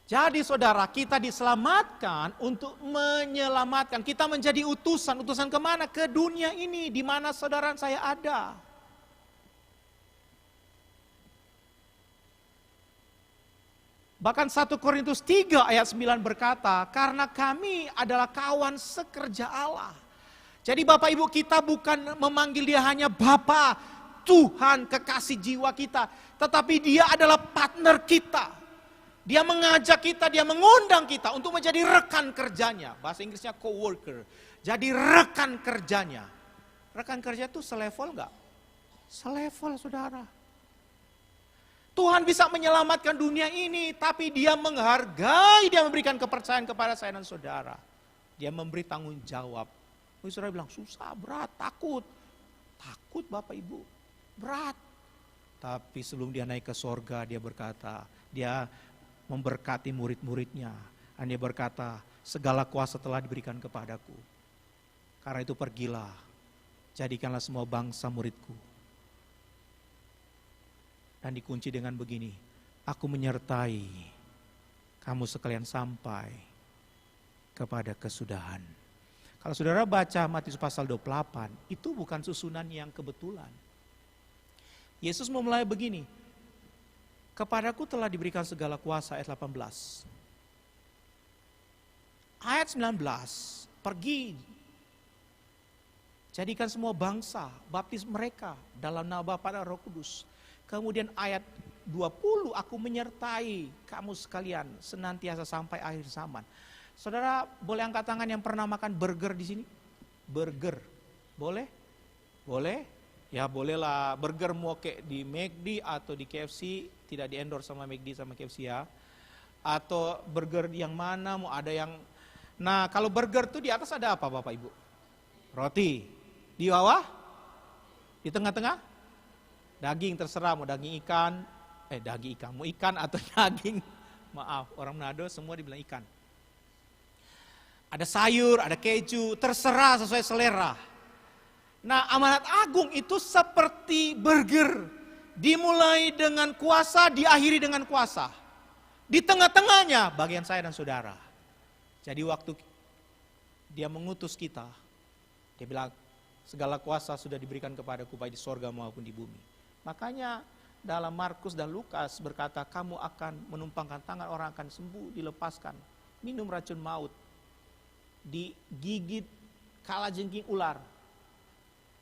Jadi saudara, kita diselamatkan untuk menyelamatkan. Kita menjadi utusan. Utusan kemana? Ke dunia ini, di mana saudara saya ada. Bahkan 1 Korintus 3 ayat 9 berkata, karena kami adalah kawan sekerja Allah. Jadi Bapak Ibu, kita bukan memanggil dia hanya Bapa, Tuhan, kekasih jiwa kita. Tetapi dia adalah partner kita. Dia mengajak kita, dia mengundang kita untuk menjadi rekan kerjanya. Bahasa Inggrisnya co-worker. Jadi rekan kerjanya. Rekan kerja itu selevel enggak? Selevel saudara. Tuhan bisa menyelamatkan dunia ini, tapi dia menghargai, dia memberikan kepercayaan kepada saya dan saudara. Dia memberi tanggung jawab. Saudara bilang, susah, berat, takut. Takut Bapak Ibu, berat. Tapi sebelum dia naik ke sorga, dia berkata, dia memberkati murid-muridnya. Dan dia berkata, segala kuasa telah diberikan kepadaku. Karena itu pergilah, jadikanlah semua bangsa muridku. Dan dikunci dengan begini, aku menyertai kamu sekalian sampai kepada kesudahan. Kalau saudara baca Matius pasal 28, itu bukan susunan yang kebetulan. Yesus memulai begini, kepadaku telah diberikan segala kuasa, ayat 18. Ayat 19, pergi, jadikan semua bangsa, baptis mereka dalam nama Bapa dan Roh Kudus. Kemudian ayat 20, aku menyertai kamu sekalian senantiasa sampai akhir zaman. Saudara boleh angkat tangan yang pernah makan burger di sini? Burger, boleh? Boleh? Ya bolehlah, burger mau kayak di McD atau di KFC, tidak di endorse sama McD sama KFC ya. Atau burger yang mana, mau ada yang... Nah kalau burger tuh di atas ada apa Bapak Ibu? Roti. Di bawah? Di tengah-tengah? Daging, terserah mau daging ikan, daging ikan, mau ikan atau daging. Maaf, orang Manado semua dibilang ikan. Ada sayur, ada keju, terserah sesuai selera. Nah amanat agung itu seperti burger. Dimulai dengan kuasa, diakhiri dengan kuasa. Di tengah-tengahnya bagian saya dan saudara. Jadi waktu dia mengutus kita, dia bilang segala kuasa sudah diberikan kepadaku baik di sorga maupun di bumi. Makanya dalam Markus dan Lukas berkata kamu akan menumpangkan tangan, orang akan sembuh, dilepaskan. Minum racun maut, digigit kalajengking ular.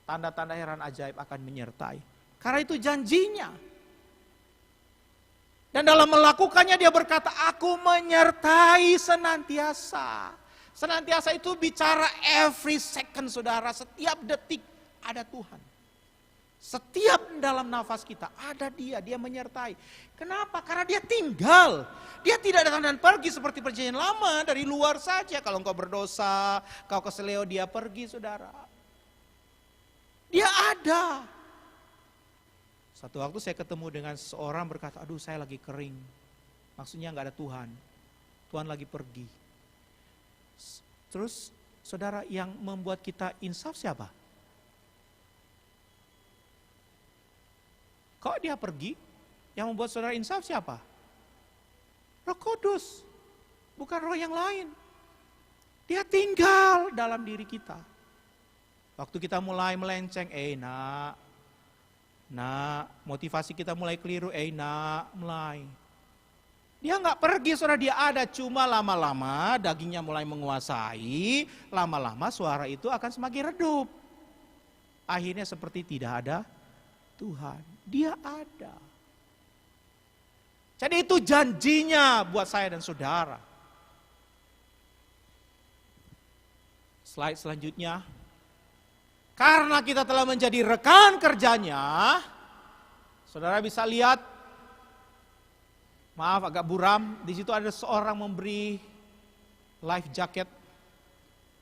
Tanda-tanda heran ajaib akan menyertai. Karena itu janjinya. Dan dalam melakukannya dia berkata aku menyertai senantiasa. Senantiasa itu bicara every second saudara, setiap detik ada Tuhan. Setiap dalam nafas kita ada dia menyertai. Kenapa? Karena dia tinggal. Dia tidak datang dan pergi seperti perjanjian lama dari luar saja. Kalau engkau berdosa, kau keseleo, dia pergi saudara. Dia ada. Satu waktu saya ketemu dengan seorang berkata, aduh saya lagi kering. Maksudnya gak ada Tuhan. Tuhan lagi pergi. Terus saudara yang membuat kita insaf siapa? Kok dia pergi? Yang membuat saudara insaf siapa? Roh Kudus, bukan roh yang lain. Dia tinggal dalam diri kita. Waktu kita mulai melenceng, nak, motivasi kita mulai keliru, mulai. Dia nggak pergi, saudara, dia ada, cuma lama-lama dagingnya mulai menguasai, lama-lama suara itu akan semakin redup. Akhirnya seperti tidak ada Tuhan, dia ada. Jadi itu janjinya buat saya dan saudara. Slide selanjutnya. Karena kita telah menjadi rekan kerjanya, saudara bisa lihat, maaf agak buram, di situ ada seorang memberi life jacket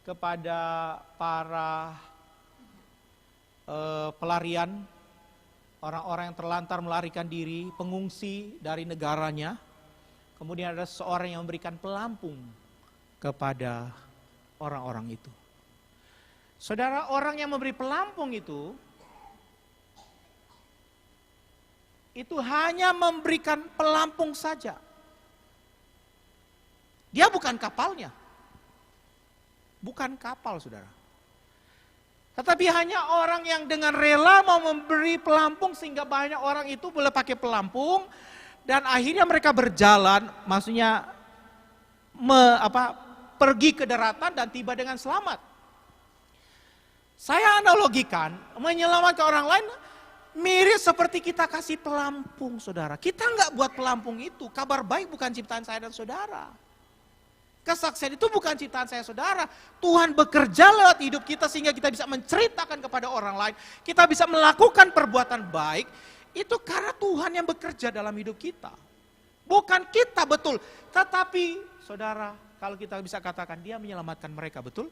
kepada para pelarian, orang-orang yang terlantar melarikan diri, pengungsi dari negaranya. Kemudian ada seorang yang memberikan pelampung kepada orang-orang itu. Saudara, orang yang memberi pelampung itu hanya memberikan pelampung saja. Dia bukan kapalnya. Bukan kapal, saudara. Tetapi hanya orang yang dengan rela mau memberi pelampung sehingga banyak orang itu boleh pakai pelampung. Dan akhirnya mereka berjalan, maksudnya pergi ke daratan dan tiba dengan selamat. Saya analogikan, menyelamatkan orang lain mirip seperti kita kasih pelampung, saudara. Kita nggak buat pelampung itu, kabar baik bukan ciptaan saya dan saudara. Kesaksian itu bukan ciptaan saya saudara. Tuhan bekerja lewat hidup kita sehingga kita bisa menceritakan kepada orang lain. Kita bisa melakukan perbuatan baik. itu karena Tuhan yang bekerja dalam hidup kita. Bukan kita, betul. Tetapi saudara, kalau kita bisa katakan dia menyelamatkan mereka, betul?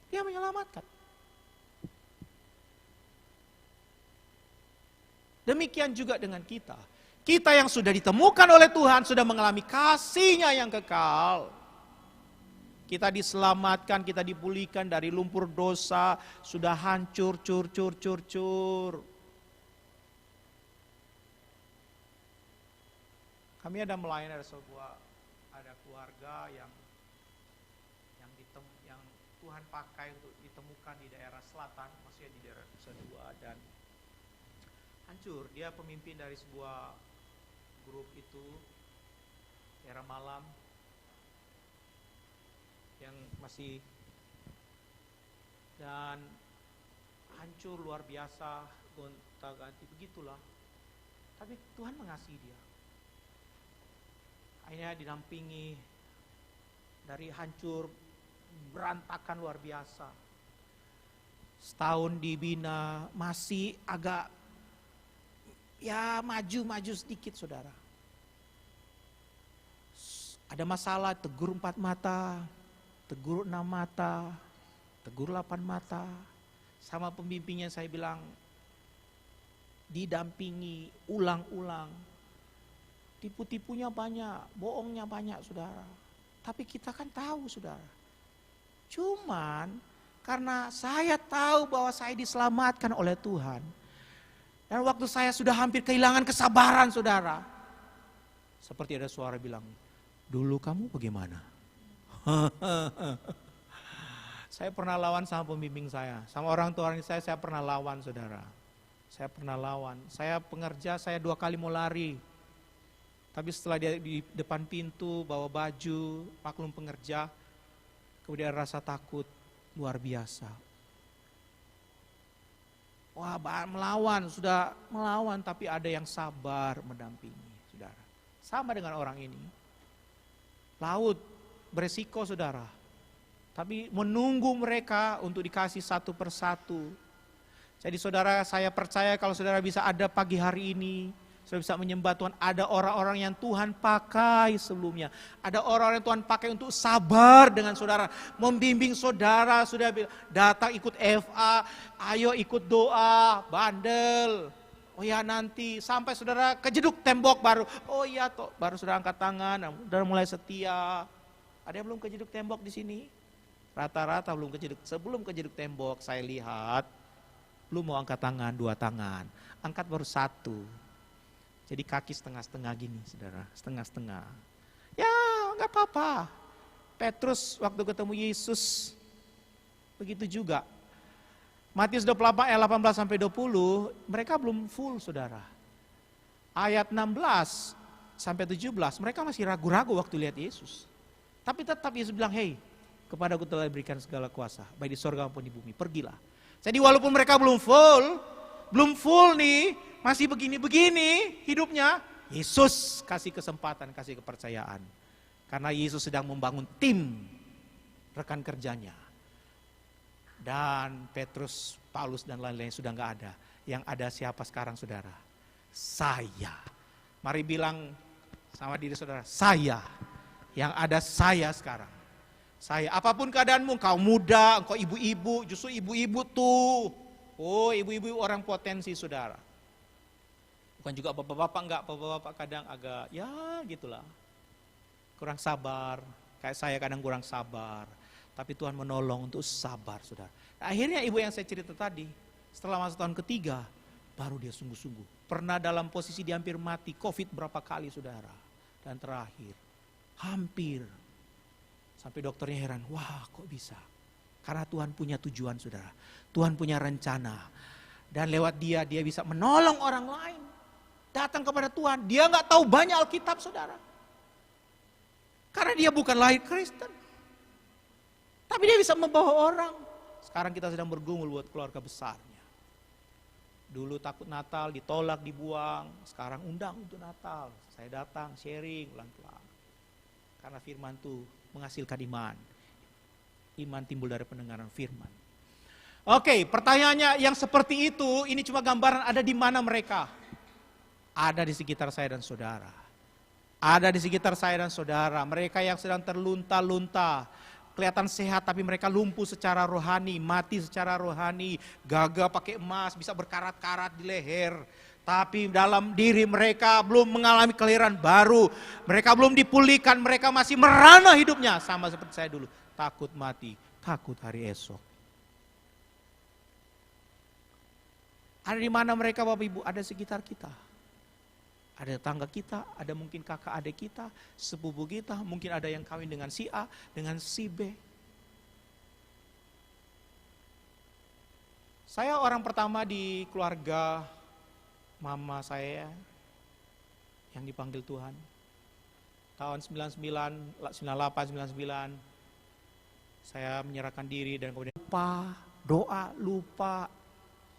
Dia menyelamatkan. Demikian juga dengan kita. Kita yang sudah ditemukan oleh Tuhan, sudah mengalami kasih-Nya yang kekal. Kita diselamatkan, kita dipulihkan dari lumpur dosa, sudah hancur, cur. Kami ada melayani ada keluarga yang Tuhan pakai untuk ditemukan di daerah selatan, maksudnya di daerah Nusa Dua, dan hancur. Dia pemimpin dari sebuah grup itu, daerah malam, yang masih, dan hancur luar biasa, gonta-ganti, begitulah. Tapi Tuhan mengasihi dia. Akhirnya dinampingi dari hancur, berantakan luar biasa. Setahun dibina, masih agak ya maju sedikit saudara. Ada masalah, tegur 4 mata, tegur 6 mata, tegur 8 mata. Sama pembimbingnya saya bilang, didampingi ulang-ulang. Tipu-tipunya banyak, bohongnya banyak saudara. Tapi kita kan tahu saudara. Cuman karena saya tahu bahwa saya diselamatkan oleh Tuhan. Dan waktu saya sudah hampir kehilangan kesabaran saudara. Seperti ada suara bilang, dulu kamu bagaimana? Saya pernah lawan sama pembimbing saya. Sama orang tua saya pernah lawan saudara. Saya pernah lawan. Saya pengerja, saya 2 kali mau lari. Tapi setelah dia di depan pintu, bawa baju, maklum pengerja, kemudian rasa takut luar biasa. Wah, sudah melawan, tapi ada yang sabar mendampingi, saudara. Sama dengan orang ini. Laut, beresiko saudara. Tapi menunggu mereka untuk dikasih satu persatu. Jadi saudara, saya percaya kalau saudara bisa ada pagi hari ini, saudara bisa menyembah Tuhan, ada orang-orang yang Tuhan pakai sebelumnya. Ada orang-orang yang Tuhan pakai untuk sabar dengan saudara. Membimbing saudara, sudah datang ikut FA, ayo ikut doa, bandel. Oh ya nanti, sampai saudara kejeduk tembok baru. Oh iya toh, baru saudara angkat tangan, saudara mulai setia. Ada yang belum kejeduk tembok di sini? Rata-rata belum kejeduk. Sebelum kejeduk tembok saya lihat, belum mau angkat tangan, 2 tangan. Angkat baru 1. Jadi kaki setengah-setengah gini saudara, setengah-setengah. Ya gak apa-apa. Petrus waktu ketemu Yesus, begitu juga. Matius 28 ayat 18 sampai 20, mereka belum full saudara. Ayat 16 sampai 17, mereka masih ragu-ragu waktu lihat Yesus. Tapi tetap Yesus bilang, hei, kepadaku telah diberikan segala kuasa, baik di sorga maupun di bumi, pergilah. Jadi walaupun mereka belum full nih, masih begini-begini hidupnya, Yesus kasih kesempatan, kasih kepercayaan. Karena Yesus sedang membangun tim rekan kerjanya. Dan Petrus, Paulus dan lain-lain sudah gak ada. Yang ada siapa sekarang saudara? Saya. Mari bilang sama diri saudara, saya. Yang ada saya sekarang. Saya, apapun keadaanmu, engkau muda, engkau ibu-ibu, justru ibu-ibu tuh. Oh ibu-ibu orang potensi saudara. Bukan juga bapak-bapak, enggak, bapak-bapak kadang agak ya gitulah. Kurang sabar, kayak saya kadang kurang sabar. Tapi Tuhan menolong untuk sabar saudara. Nah, akhirnya ibu yang saya cerita tadi, setelah masuk tahun ketiga, baru dia sungguh-sungguh. Pernah dalam posisi dia hampir mati, COVID berapa kali saudara. Dan terakhir, hampir. Sampai dokternya heran, wah kok bisa? Karena Tuhan punya tujuan saudara. Tuhan punya rencana. Dan lewat dia bisa menolong orang lain. Datang kepada Tuhan, dia gak tahu banyak Alkitab saudara. Karena dia bukan lahir Kristen. Tapi dia bisa membawa orang. Sekarang kita sedang bergumul buat keluarga besarnya. Dulu takut Natal, ditolak, dibuang. Sekarang undang untuk Natal. Saya datang, sharing pelan-pelan. Karena firman itu menghasilkan iman. Iman timbul dari pendengaran firman. Oke, pertanyaannya yang seperti itu, ini cuma gambaran ada di mana mereka. ada di sekitar saya dan saudara. Ada di sekitar saya dan saudara, mereka yang sedang terlunta-lunta, kelihatan sehat tapi mereka lumpuh secara rohani, mati secara rohani, gagah pakai emas, bisa berkarat-karat di leher. Tapi dalam diri mereka belum mengalami kelahiran baru, mereka belum dipulihkan, mereka masih merana hidupnya. Sama seperti saya dulu, takut mati, takut hari esok. Ada di mana mereka Bapak Ibu? Ada sekitar kita. Ada tetangga kita, ada mungkin kakak adik kita, sepupu kita, mungkin ada yang kawin dengan si A, dengan si B. Saya orang pertama di keluarga mama saya yang dipanggil Tuhan. Tahun 99, 98, 99, saya menyerahkan diri dan kemudian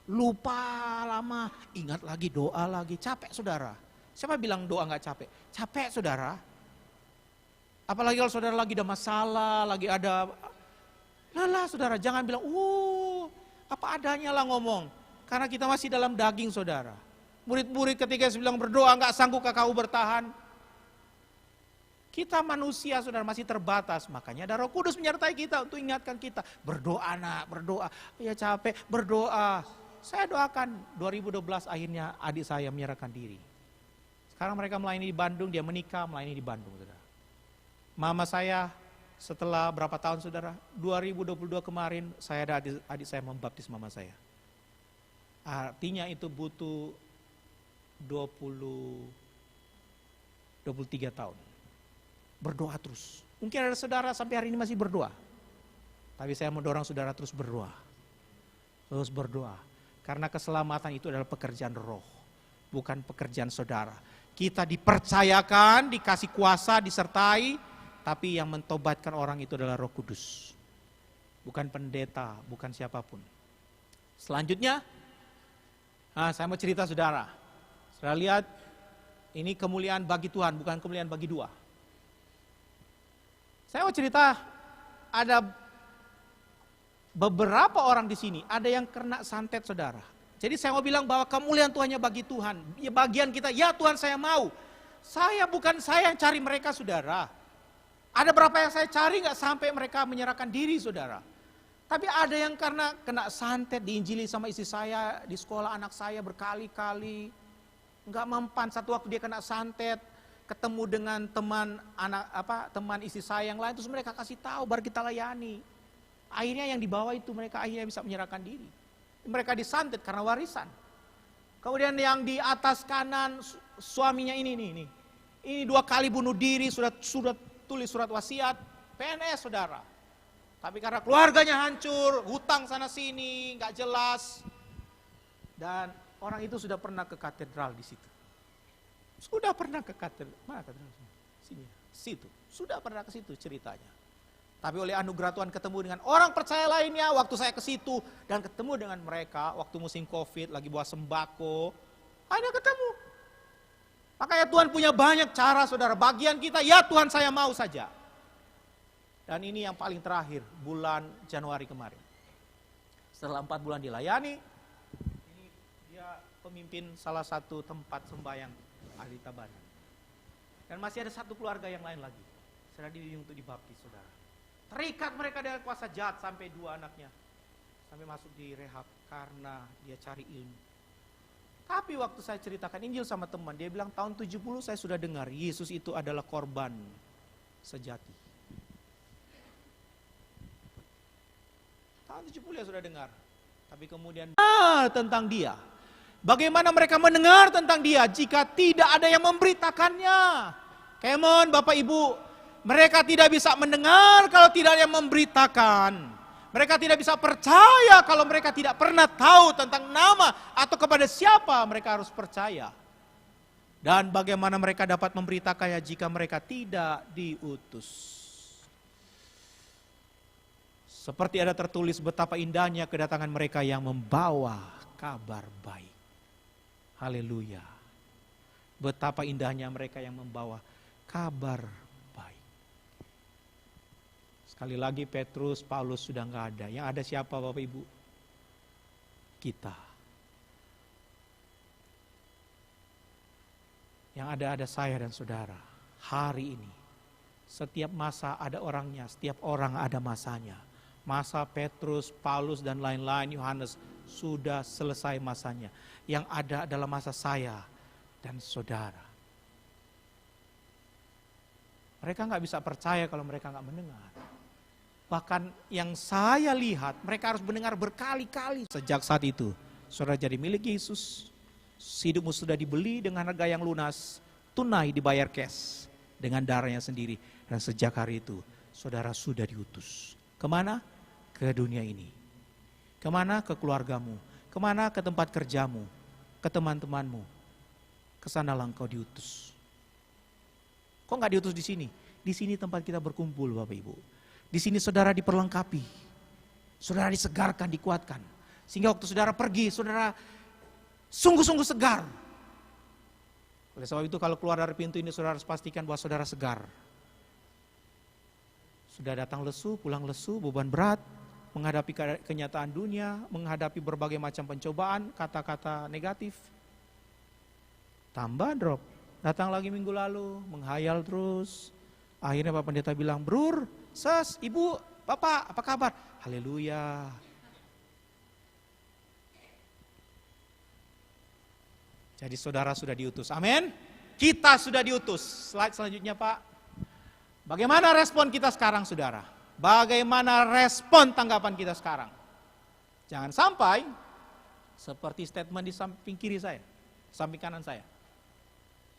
lupa lama, ingat lagi, doa lagi, capek saudara. Siapa bilang doa gak capek? Capek saudara. Apalagi kalau saudara lagi ada masalah, lagi ada lelah saudara. Jangan bilang, apa adanya lah ngomong. Karena kita masih dalam daging saudara. Murid-murid ketika saya bilang berdoa gak sanggup kau bertahan. Kita manusia saudara masih terbatas. Makanya ada Roh Kudus menyertai kita untuk ingatkan kita. Berdoa nak, berdoa. Ya capek, berdoa. Saya doakan 2012 akhirnya adik saya menyerahkan diri. Sekarang mereka melayani di Bandung, dia menikah melayani di Bandung, saudara. Mama saya setelah berapa tahun saudara, 2022 kemarin saya ada adik saya membaptis mama saya. Artinya itu butuh 23 tahun. Berdoa terus. Mungkin ada saudara sampai hari ini masih berdoa. Tapi saya mendorong saudara terus berdoa. Terus berdoa. Karena keselamatan itu adalah pekerjaan roh, bukan pekerjaan saudara. Kita dipercayakan, dikasih kuasa, disertai, tapi yang mentobatkan orang itu adalah Roh Kudus. Bukan pendeta, bukan siapapun. Selanjutnya, saya mau cerita saudara. Saudara lihat, ini kemuliaan bagi Tuhan, bukan kemuliaan bagi dua. Saya mau cerita, ada beberapa orang di sini, ada yang kena santet saudara. Jadi saya mau bilang bahwa kemuliaan Tuhannya bagi Tuhan. Ya bagian kita, ya Tuhan saya mau. Bukan saya yang cari mereka saudara. Ada berapa yang saya cari gak sampai mereka menyerahkan diri saudara. Tapi ada yang karena kena santet, diinjili sama istri saya, di sekolah anak saya berkali-kali. Gak mempan, satu waktu dia kena santet, ketemu dengan teman istri saya yang lain, terus mereka kasih tahu, baru kita layani. Akhirnya yang dibawa itu mereka akhirnya bisa menyerahkan diri. Mereka disantet karena warisan. Kemudian yang di atas kanan suaminya ini 2 kali bunuh diri, sudah tulis surat wasiat, PNS saudara. Tapi karena keluarganya hancur, hutang sana sini, nggak jelas. Dan orang itu sudah pernah ke katedral di situ. Sudah pernah ke katedral, mana katedral? Sini, situ. Sudah pernah ke situ ceritanya. Tapi oleh anugerah Tuhan ketemu dengan orang percaya lainnya, waktu saya ke situ dan ketemu dengan mereka waktu musim Covid lagi bawa sembako, akhirnya ketemu. Makanya Tuhan punya banyak cara saudara. Bagian kita, ya Tuhan saya mau saja. Dan ini yang paling terakhir, bulan Januari kemarin. Setelah 4 bulan dilayani, ini dia pemimpin salah satu tempat sembahyang ahli Tabanan. Dan masih ada satu keluarga yang lain lagi. Sedang dibimbing untuk dibaptis saudara. Terikat mereka dengan kuasa jahat sampai 2 anaknya. Sampai masuk di rehab karena dia cari ilmu. Tapi waktu saya ceritakan Injil sama teman, dia bilang tahun 70 saya sudah dengar Yesus itu adalah korban sejati. Tahun 70 ya sudah dengar. Tapi kemudian tentang dia. Bagaimana mereka mendengar tentang dia jika tidak ada yang memberitakannya? Come on Bapak Ibu. Mereka tidak bisa mendengar kalau tidak ada yang memberitakan. Mereka tidak bisa percaya kalau mereka tidak pernah tahu tentang nama atau kepada siapa mereka harus percaya. Dan bagaimana mereka dapat memberitakannya jika mereka tidak diutus. Seperti ada tertulis betapa indahnya kedatangan mereka yang membawa kabar baik. Haleluya. Betapa indahnya mereka yang membawa kabar baik. Sekali lagi Petrus, Paulus sudah nggak ada. Yang ada siapa Bapak Ibu? Kita. Yang ada saya dan saudara. Hari ini. Setiap masa ada orangnya, setiap orang ada masanya. Masa Petrus, Paulus dan lain-lain, Yohanes sudah selesai masanya. Yang ada adalah masa saya dan saudara. Mereka nggak bisa percaya kalau mereka nggak mendengar. Bahkan yang saya lihat, mereka harus mendengar berkali-kali. Sejak saat itu, saudara jadi milik Yesus. Hidupmu sudah dibeli dengan harga yang lunas, tunai dibayar cash dengan darahnya sendiri. Dan sejak hari itu, saudara sudah diutus. Kemana? Ke dunia ini. Kemana? Ke keluargamu. Kemana? Ke tempat kerjamu. Ke teman-temanmu. Kesanalah engkau diutus. Kok nggak diutus di sini? Di sini tempat kita berkumpul, Bapak Ibu. Di sini saudara diperlengkapi. Saudara disegarkan, dikuatkan. Sehingga waktu saudara pergi, saudara sungguh-sungguh segar. Oleh sebab itu kalau keluar dari pintu ini saudara harus pastikan bahwa saudara segar. Sudah datang lesu, pulang lesu, beban berat, menghadapi kenyataan dunia, menghadapi berbagai macam pencobaan, kata-kata negatif. Tambah drop. Datang lagi minggu lalu, menghayal terus. Akhirnya Pak Pendeta bilang, "Brur, Ses, Ibu, Bapak, apa kabar?" Haleluya. Jadi saudara sudah diutus. Amin. Kita sudah diutus. Slide selanjutnya, Pak. Bagaimana respon kita sekarang, saudara? Bagaimana respon tanggapan kita sekarang? Jangan sampai seperti statement di samping kiri saya, samping kanan saya.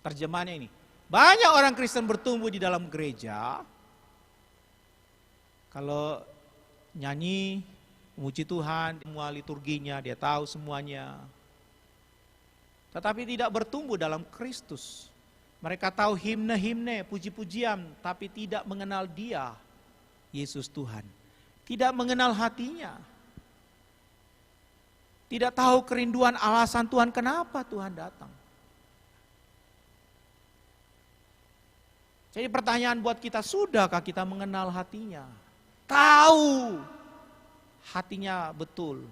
Terjemahannya ini. Banyak orang Kristen bertumbuh di dalam gereja. Kalau nyanyi, memuji Tuhan, semua liturginya, dia tahu semuanya. Tetapi tidak bertumbuh dalam Kristus. Mereka tahu himne-himne, puji-pujian, tapi tidak mengenal Dia, Yesus Tuhan. Tidak mengenal hatinya. Tidak tahu kerinduan alasan Tuhan, kenapa Tuhan datang. Jadi pertanyaan buat kita, sudahkah kita mengenal hatinya? Tahu hatinya betul.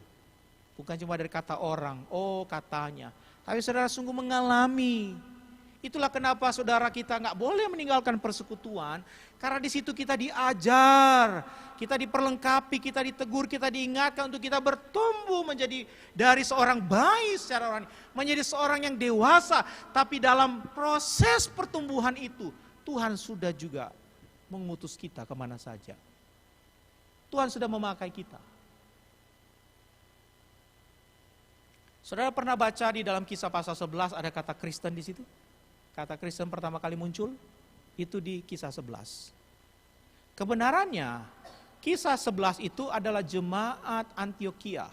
Bukan cuma dari kata orang, oh katanya. Tapi saudara sungguh mengalami. Itulah kenapa saudara kita nggak boleh meninggalkan persekutuan. Karena di situ kita diajar, kita diperlengkapi, kita ditegur, kita diingatkan untuk kita bertumbuh menjadi dari seorang bayi secara rohani, menjadi seorang yang dewasa. Tapi dalam proses pertumbuhan itu, Tuhan sudah juga mengutus kita kemana saja. Tuhan sudah memakai kita. Saudara pernah baca di dalam Kisah pasal 11 ada kata Kristen di situ? Kata Kristen pertama kali muncul itu di Kisah 11. Kebenarannya Kisah 11 itu adalah jemaat Antiokhia.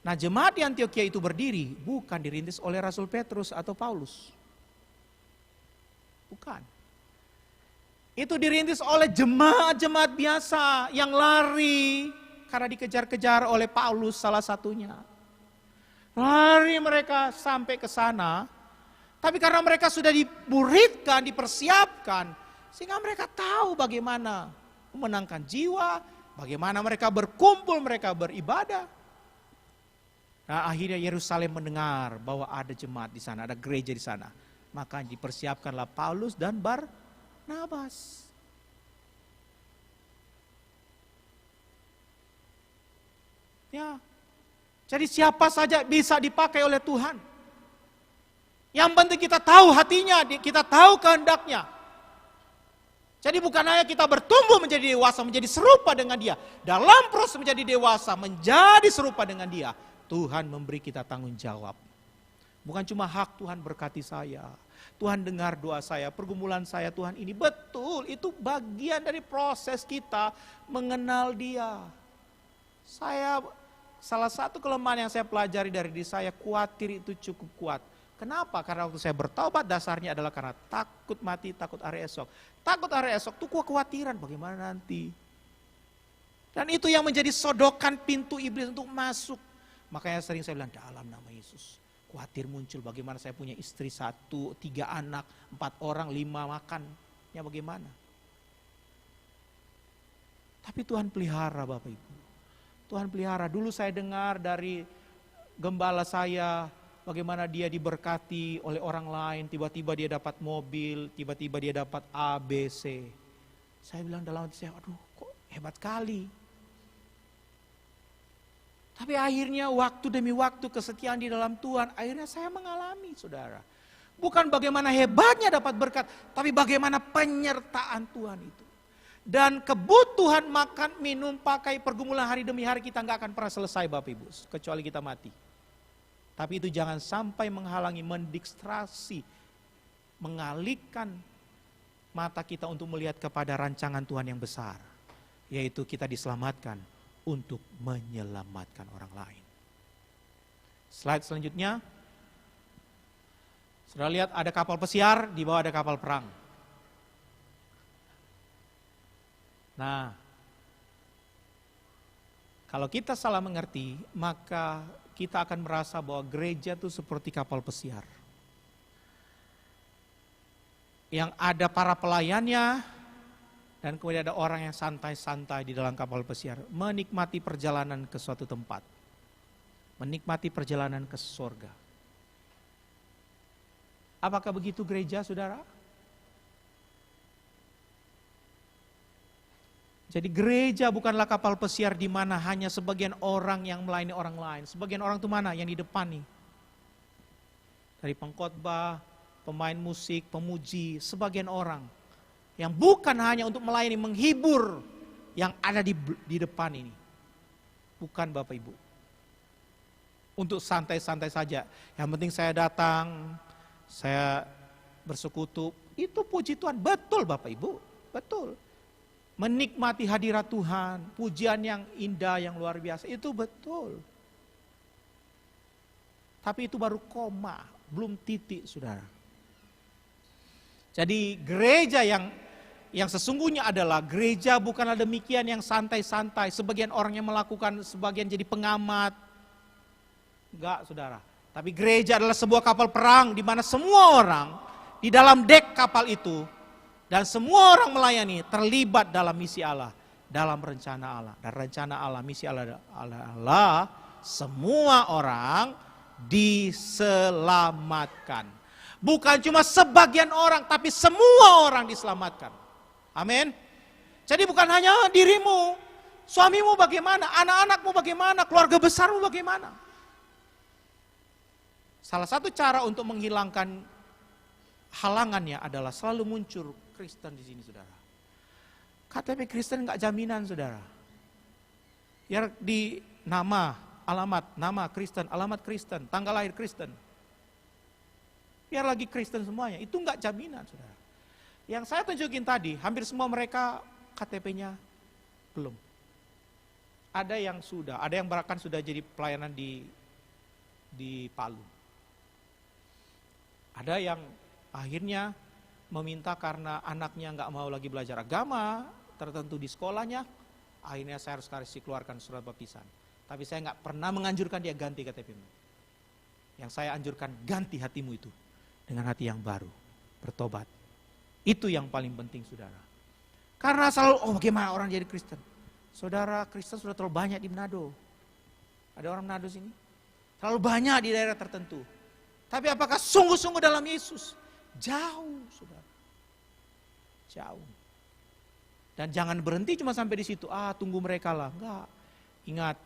Nah, jemaat di Antiokhia itu berdiri bukan dirintis oleh Rasul Petrus atau Paulus. Bukan. Itu dirintis oleh jemaat-jemaat biasa yang lari karena dikejar-kejar oleh Paulus salah satunya. Lari mereka sampai ke sana. Tapi karena mereka sudah dimuridkan, dipersiapkan, sehingga mereka tahu bagaimana memenangkan jiwa, bagaimana mereka berkumpul, mereka beribadah. Nah, akhirnya Yerusalem mendengar bahwa ada jemaat di sana, ada gereja di sana. Maka dipersiapkanlah Paulus dan Barnabas. Ya, jadi siapa saja bisa dipakai oleh Tuhan. Yang penting kita tahu hatinya, kita tahu kehendaknya. Jadi bukan hanya kita bertumbuh menjadi dewasa, menjadi serupa dengan Dia. Dalam proses menjadi dewasa, menjadi serupa dengan Dia, Tuhan memberi kita tanggung jawab. Bukan cuma hak Tuhan berkati saya, Tuhan dengar doa saya, pergumulan saya, Tuhan ini betul, itu bagian dari proses kita mengenal Dia. Salah satu kelemahan yang saya pelajari dari diri saya, khawatir itu cukup kuat. Kenapa? Karena waktu saya bertobat dasarnya adalah karena takut mati, takut hari esok. Takut hari esok itu kekhawatiran bagaimana nanti. Dan itu yang menjadi sodokan pintu iblis untuk masuk. Makanya sering saya bilang dalam nama Yesus. Khawatir muncul bagaimana saya punya istri 1, 3 anak, 4 orang, 5 makannya bagaimana. Tapi Tuhan pelihara Bapak Ibu. Tuhan pelihara. Dulu saya dengar dari gembala saya, bagaimana dia diberkati oleh orang lain, tiba-tiba dia dapat mobil, tiba-tiba dia dapat A, B, C. Saya bilang dalam hati saya, aduh kok hebat kali. Tapi akhirnya waktu demi waktu kesetiaan di dalam Tuhan, akhirnya saya mengalami, saudara. Bukan bagaimana hebatnya dapat berkat, tapi bagaimana penyertaan Tuhan itu. Dan kebutuhan makan, minum, pakai, pergumulan hari demi hari kita nggak akan pernah selesai Bapak Ibu, kecuali kita mati. Tapi itu jangan sampai menghalangi, mendistraksi, mengalihkan mata kita untuk melihat kepada rancangan Tuhan yang besar. Yaitu kita diselamatkan untuk menyelamatkan orang lain. Slide selanjutnya. Sudah lihat ada kapal pesiar, di bawah ada kapal perang. Nah, kalau kita salah mengerti, maka kita akan merasa bahwa gereja itu seperti kapal pesiar. Yang ada para pelayannya, dan kemudian ada orang yang santai-santai di dalam kapal pesiar, menikmati perjalanan ke suatu tempat, menikmati perjalanan ke surga. Apakah begitu gereja, saudara? Jadi gereja bukanlah kapal pesiar di mana hanya sebagian orang yang melayani orang lain. Sebagian orang itu mana? Yang di depan nih. Dari pengkhotbah, pemain musik, pemuji, sebagian orang. Yang bukan hanya untuk melayani, menghibur yang ada di depan ini. Bukan Bapak Ibu. Untuk santai-santai saja. Yang penting saya datang, saya bersekutu. Itu puji Tuhan. Betul Bapak Ibu. Betul. Menikmati hadirat Tuhan. Pujian yang indah, yang luar biasa. Itu betul. Tapi itu baru koma. Belum titik, saudara. Jadi gereja yang sesungguhnya adalah gereja bukanlah demikian yang santai-santai. Sebagian orang yang melakukan, sebagian jadi pengamat. Enggak, saudara. Tapi gereja adalah sebuah kapal perang di mana semua orang di dalam dek kapal itu dan semua orang melayani terlibat dalam misi Allah, dalam rencana Allah. Dan rencana Allah, misi Allah adalah semua orang diselamatkan. Bukan cuma sebagian orang, tapi semua orang diselamatkan. Amin. Jadi bukan hanya dirimu, suamimu bagaimana, anak-anakmu bagaimana, keluarga besarmu bagaimana. Salah satu cara untuk menghilangkan halangannya adalah selalu muncul Kristen di sini, saudara. KTP Kristen nggak jaminan, saudara. Ya di nama, alamat, nama Kristen, alamat Kristen, tanggal lahir Kristen. Biar lagi Kristen semuanya, itu nggak jaminan, saudara. Yang saya tunjukin tadi, hampir semua mereka KTP-nya belum. Ada yang sudah, ada yang bahkan sudah jadi pelayanan di Palu. Ada yang akhirnya meminta karena anaknya nggak mau lagi belajar agama tertentu di sekolahnya, akhirnya saya harus keluarkan surat baptisan. Tapi saya nggak pernah menganjurkan dia ganti KTP-mu. Yang saya anjurkan, ganti hatimu itu dengan hati yang baru, bertobat. Itu yang paling penting, saudara. Karena selalu, bagaimana orang jadi Kristen? Saudara, Kristen sudah terlalu banyak di Manado. Ada orang Manado sini? Terlalu banyak di daerah tertentu. Tapi apakah sungguh-sungguh dalam Yesus? Jauh, saudara. Jauh. Dan jangan berhenti cuma sampai di situ. Tunggu mereka lah. Enggak. Ingat,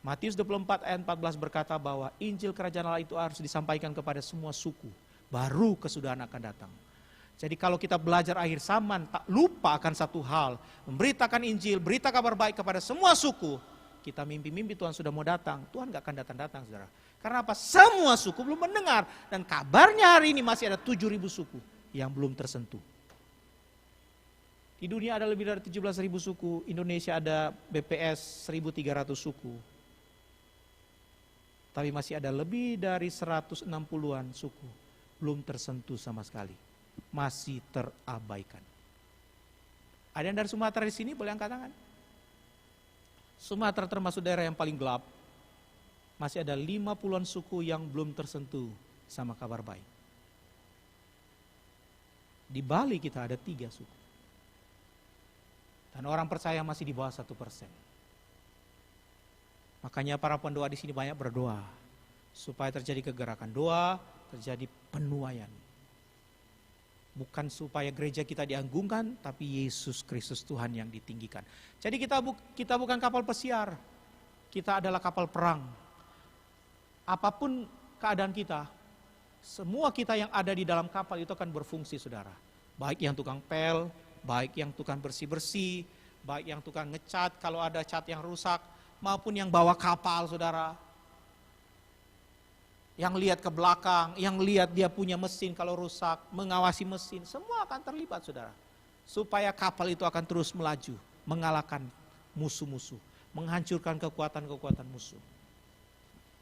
Matius 24 ayat 14 berkata bahwa Injil Kerajaan Allah itu harus disampaikan kepada semua suku. Baru kesudahan akan datang. Jadi kalau kita belajar akhir zaman, tak lupa akan satu hal. Memberitakan Injil, berita kabar baik kepada semua suku. Kita mimpi-mimpi Tuhan sudah mau datang. Tuhan gak akan datang-datang, saudara. Karena apa? Semua suku belum mendengar. Dan kabarnya hari ini masih ada 7.000 suku yang belum tersentuh. Di dunia ada lebih dari 17.000 suku. Indonesia ada BPS 1.300 suku. Tapi masih ada lebih dari 160-an suku. Belum tersentuh sama sekali. Masih terabaikan. Ada yang dari Sumatera di sini? Boleh angkat tangan. Sumatera termasuk daerah yang paling gelap. Masih ada 50-an suku yang belum tersentuh sama kabar baik. Di Bali kita ada 3 suku. Dan orang percaya masih di bawah 1%. Makanya para pendoa di sini banyak berdoa. Supaya terjadi kegerakan doa, terjadi penuaian. Bukan supaya gereja kita dianggungkan, tapi Yesus Kristus Tuhan yang ditinggikan. Jadi kita bukan kapal pesiar, kita adalah kapal perang. Apapun keadaan kita, semua kita yang ada di dalam kapal itu akan berfungsi, saudara. Baik yang tukang pel, baik yang tukang bersih-bersih, baik yang tukang ngecat kalau ada cat yang rusak, maupun yang bawa kapal, saudara. Yang lihat ke belakang, yang lihat dia punya mesin kalau rusak, mengawasi mesin, semua akan terlibat, saudara. Supaya kapal itu akan terus melaju, mengalahkan musuh-musuh, menghancurkan kekuatan-kekuatan musuh.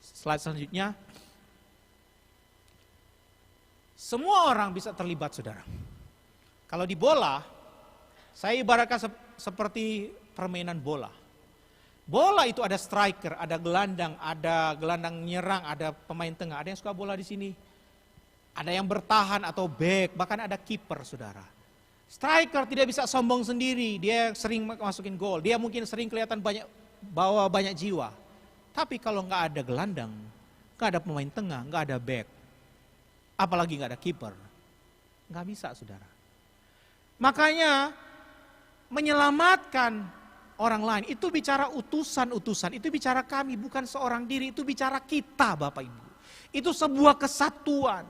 Slide selanjutnya. Semua orang bisa terlibat, saudara. Kalau di bola, saya ibaratkan seperti permainan bola. Bola itu ada striker, ada gelandang nyerang, ada pemain tengah, ada yang suka bola di sini. Ada yang bertahan atau back, bahkan ada kiper, saudara. Striker tidak bisa sombong sendiri, dia sering masukin gol, dia mungkin sering kelihatan bawa banyak jiwa. Tapi kalau nggak ada gelandang, nggak ada pemain tengah, nggak ada back, apalagi nggak ada kiper, nggak bisa, saudara. Makanya menyelamatkan orang lain, itu bicara utusan-utusan, itu bicara kami, bukan seorang diri, itu bicara kita, Bapak Ibu. Itu sebuah kesatuan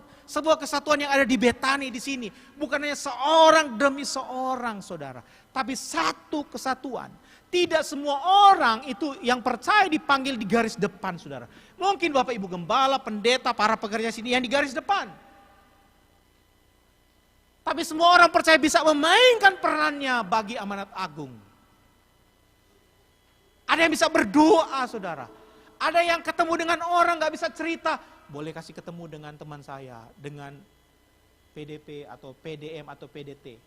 yang ada di Betani di sini. Bukan hanya seorang demi seorang, saudara, tapi satu kesatuan. Tidak semua orang itu yang percaya dipanggil di garis depan, saudara. Mungkin Bapak Ibu gembala, pendeta, para pekerja sini yang di garis depan. Tapi semua orang percaya bisa memainkan perannya bagi amanat agung. Ada yang bisa berdoa, saudara. Ada yang ketemu dengan orang gak bisa cerita. Boleh kasih ketemu dengan teman saya, dengan PDP atau PDM atau PDT.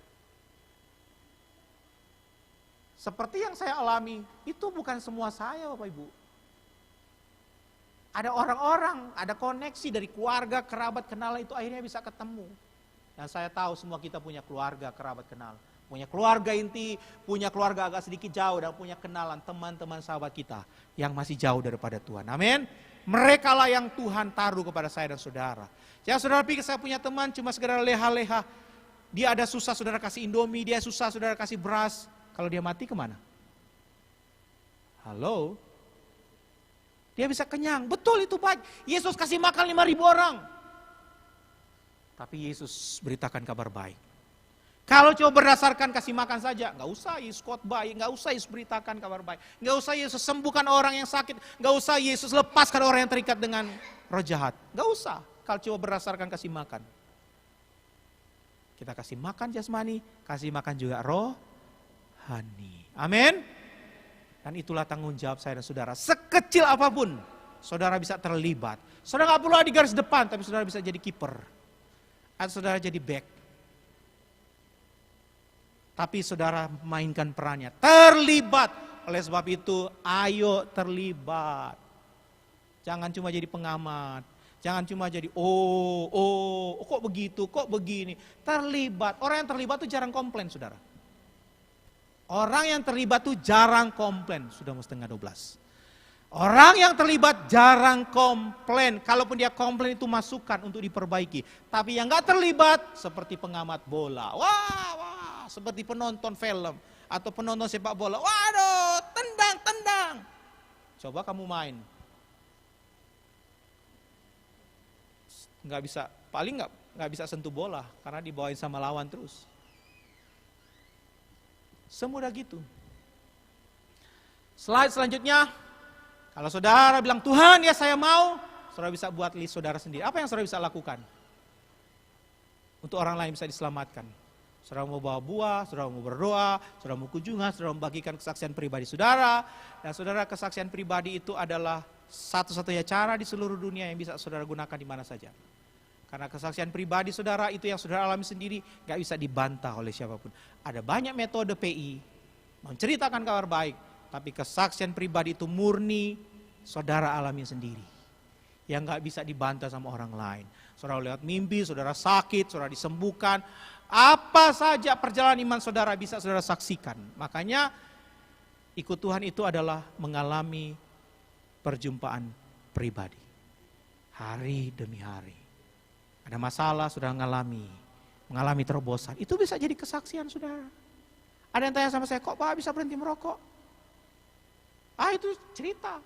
Seperti yang saya alami, itu bukan semua saya, Bapak Ibu. Ada orang-orang, ada koneksi dari keluarga, kerabat, kenalan itu akhirnya bisa ketemu. Dan saya tahu semua kita punya keluarga, kerabat, kenal. Punya keluarga inti, punya keluarga agak sedikit jauh, dan punya kenalan teman-teman sahabat kita yang masih jauh daripada Tuhan. Amin. Mereka lah yang Tuhan taruh kepada saya dan saudara. Jangan saudara pikir saya punya teman cuma sekedar leha-leha. Dia ada susah saudara kasih Indomie, dia susah saudara kasih beras. Kalau dia mati kemana? Halo? Dia bisa kenyang, betul itu baik. Yesus kasih makan 5.000 orang. Tapi Yesus beritakan kabar baik. Kalau cuma berdasarkan kasih makan saja, nggak usah Yesus khotbah, nggak usah Yesus beritakan kabar baik, nggak usah Yesus sembuhkan orang yang sakit, nggak usah Yesus lepaskan orang yang terikat dengan roh jahat, nggak usah. Kalau cuma berdasarkan kasih makan, kita kasih makan jasmani, kasih makan juga rohani. Amin. Dan itulah tanggung jawab saya dan saudara. Sekecil apapun, saudara bisa terlibat. Saudara nggak perlu di garis depan, tapi saudara bisa jadi kiper, atau saudara jadi back. Tapi saudara mainkan perannya, terlibat. Oleh sebab itu, ayo terlibat. Jangan cuma jadi pengamat. Jangan cuma jadi, kok begitu, kok begini. Terlibat. Orang yang terlibat itu jarang komplain, saudara. Orang yang terlibat itu jarang komplain. Sudah mau 11:30. Orang yang terlibat jarang komplain. Kalaupun dia komplain itu masukan untuk diperbaiki. Tapi yang gak terlibat seperti pengamat bola. Wah. Seperti penonton film atau penonton sepak bola. Waduh, tendang. Coba kamu main. Nggak bisa, paling nggak bisa sentuh bola karena dibawain sama lawan terus. Semudah gitu. Slide selanjutnya. Kalau saudara bilang Tuhan ya saya mau, saudara bisa buat list saudara sendiri. Apa yang saudara bisa lakukan untuk orang lain bisa diselamatkan? Saudara mau bawa buah, saudara mau berdoa, saudara mau kunjungan, saudara membagikan kesaksian pribadi saudara. Dan saudara, kesaksian pribadi itu adalah satu-satunya cara di seluruh dunia yang bisa saudara gunakan di mana saja. Karena kesaksian pribadi saudara itu yang saudara alami sendiri, gak bisa dibantah oleh siapapun. Ada banyak metode PI, menceritakan kabar baik, tapi kesaksian pribadi itu murni saudara alami sendiri. Yang gak bisa dibantah sama orang lain. Saudara lihat mimpi, saudara sakit, saudara disembuhkan. Apa saja perjalanan iman saudara bisa saudara saksikan. Makanya ikut Tuhan itu adalah mengalami perjumpaan pribadi. hari demi hari. Ada masalah, sudah mengalami terobosan. Itu bisa jadi kesaksian, saudara. Ada yang tanya sama saya, kok Pak bisa berhenti merokok? Itu cerita.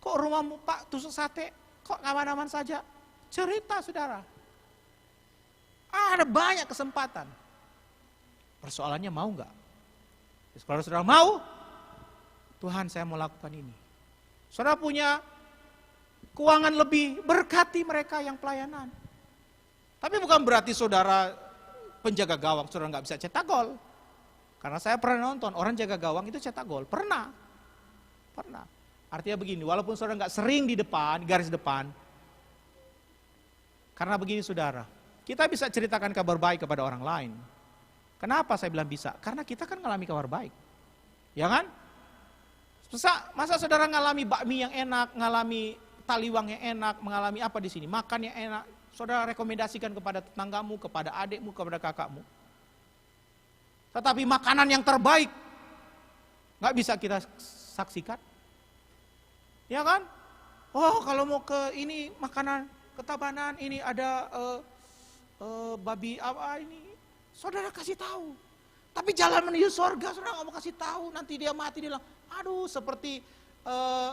Kok rumahmu Pak tusuk sate? Kok aman-aman saja? Cerita, saudara. Ada banyak kesempatan. Persoalannya mau nggak? Kalau saudara mau, Tuhan saya mau lakukan ini. Saudara punya keuangan lebih, berkati mereka yang pelayanan. Tapi bukan berarti saudara penjaga gawang, saudara nggak bisa cetak gol. Karena saya pernah nonton, orang jaga gawang itu cetak gol. Pernah. Artinya begini, walaupun saudara nggak sering di depan, garis depan. Karena begini saudara, kita bisa ceritakan kabar baik kepada orang lain. Kenapa saya bilang bisa? Karena kita kan ngalami kabar baik. Ya kan? Masa saudara ngalami bakmi yang enak, ngalami taliwang yang enak, mengalami apa di sini? Makan yang enak. Saudara rekomendasikan kepada tetanggamu, kepada adikmu, kepada kakakmu. Tetapi makanan yang terbaik nggak bisa kita saksikan. Ya kan? Oh, kalau mau ke ini makanan Ketabanan, ini ada babi apa ini. Saudara kasih tahu. Tapi jalan menuju surga saudara nggak mau kasih tahu. Nanti dia mati, dia bilang, aduh seperti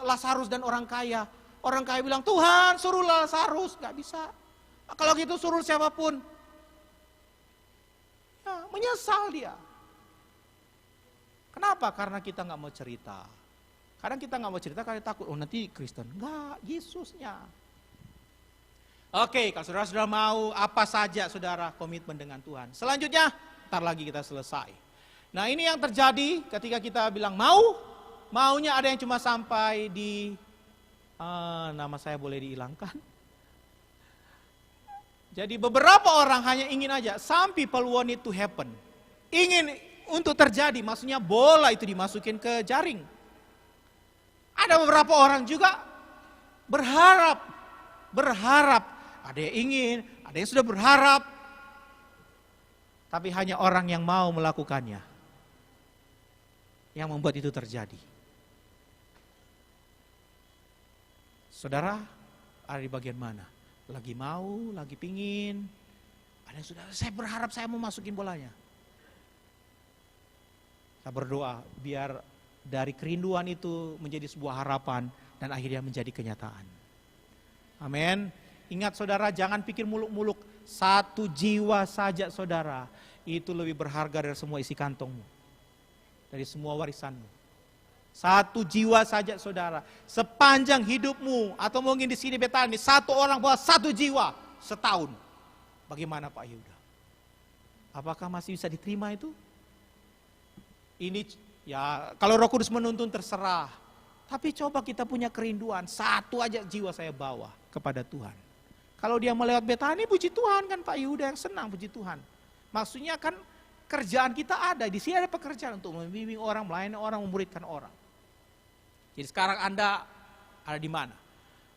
Lazarus dan orang kaya. Orang kaya bilang, Tuhan suruh Lazarus. Nggak bisa. Kalau gitu suruh siapapun. Ya, menyesal dia. Kenapa? Karena kita nggak mau cerita. Kadang kita nggak mau cerita karena takut, oh nanti Kristen. Enggak, Yesusnya. Oke, kalau saudara mau apa saja saudara komitmen dengan Tuhan. Selanjutnya, ntar lagi kita selesai. Nah ini yang terjadi ketika kita bilang maunya ada yang cuma sampai di, nama saya boleh dihilangkan. Jadi beberapa orang hanya ingin aja, some people want it to happen. Ingin untuk terjadi, maksudnya bola itu dimasukin ke jaring. Ada beberapa orang juga berharap. Ada yang ingin, ada yang sudah berharap. Tapi hanya orang yang mau melakukannya yang membuat itu terjadi. Saudara, ada di bagian mana? Lagi mau, lagi pingin. Ada yang sudah, saya berharap saya mau masukin bolanya. Saya berdoa biar dari kerinduan itu menjadi sebuah harapan dan akhirnya menjadi kenyataan. Amin. Ingat saudara, jangan pikir muluk-muluk. Satu jiwa saja saudara, itu lebih berharga dari semua isi kantongmu. Dari semua warisanmu. Satu jiwa saja saudara. Sepanjang hidupmu, atau mungkin di sini Betani, satu orang bawa satu jiwa setahun. Bagaimana Pak Yehuda? Apakah masih bisa diterima itu? Ini ya kalau Roh Kudus menuntun terserah. Tapi coba kita punya kerinduan, satu aja jiwa saya bawa kepada Tuhan. Kalau dia melewat Betani, puji Tuhan kan Pak Yehuda yang senang, puji Tuhan. Maksudnya kan kerjaan kita ada, di sini ada pekerjaan untuk membimbing orang, melayani orang, memuridkan orang. Jadi sekarang Anda ada di mana?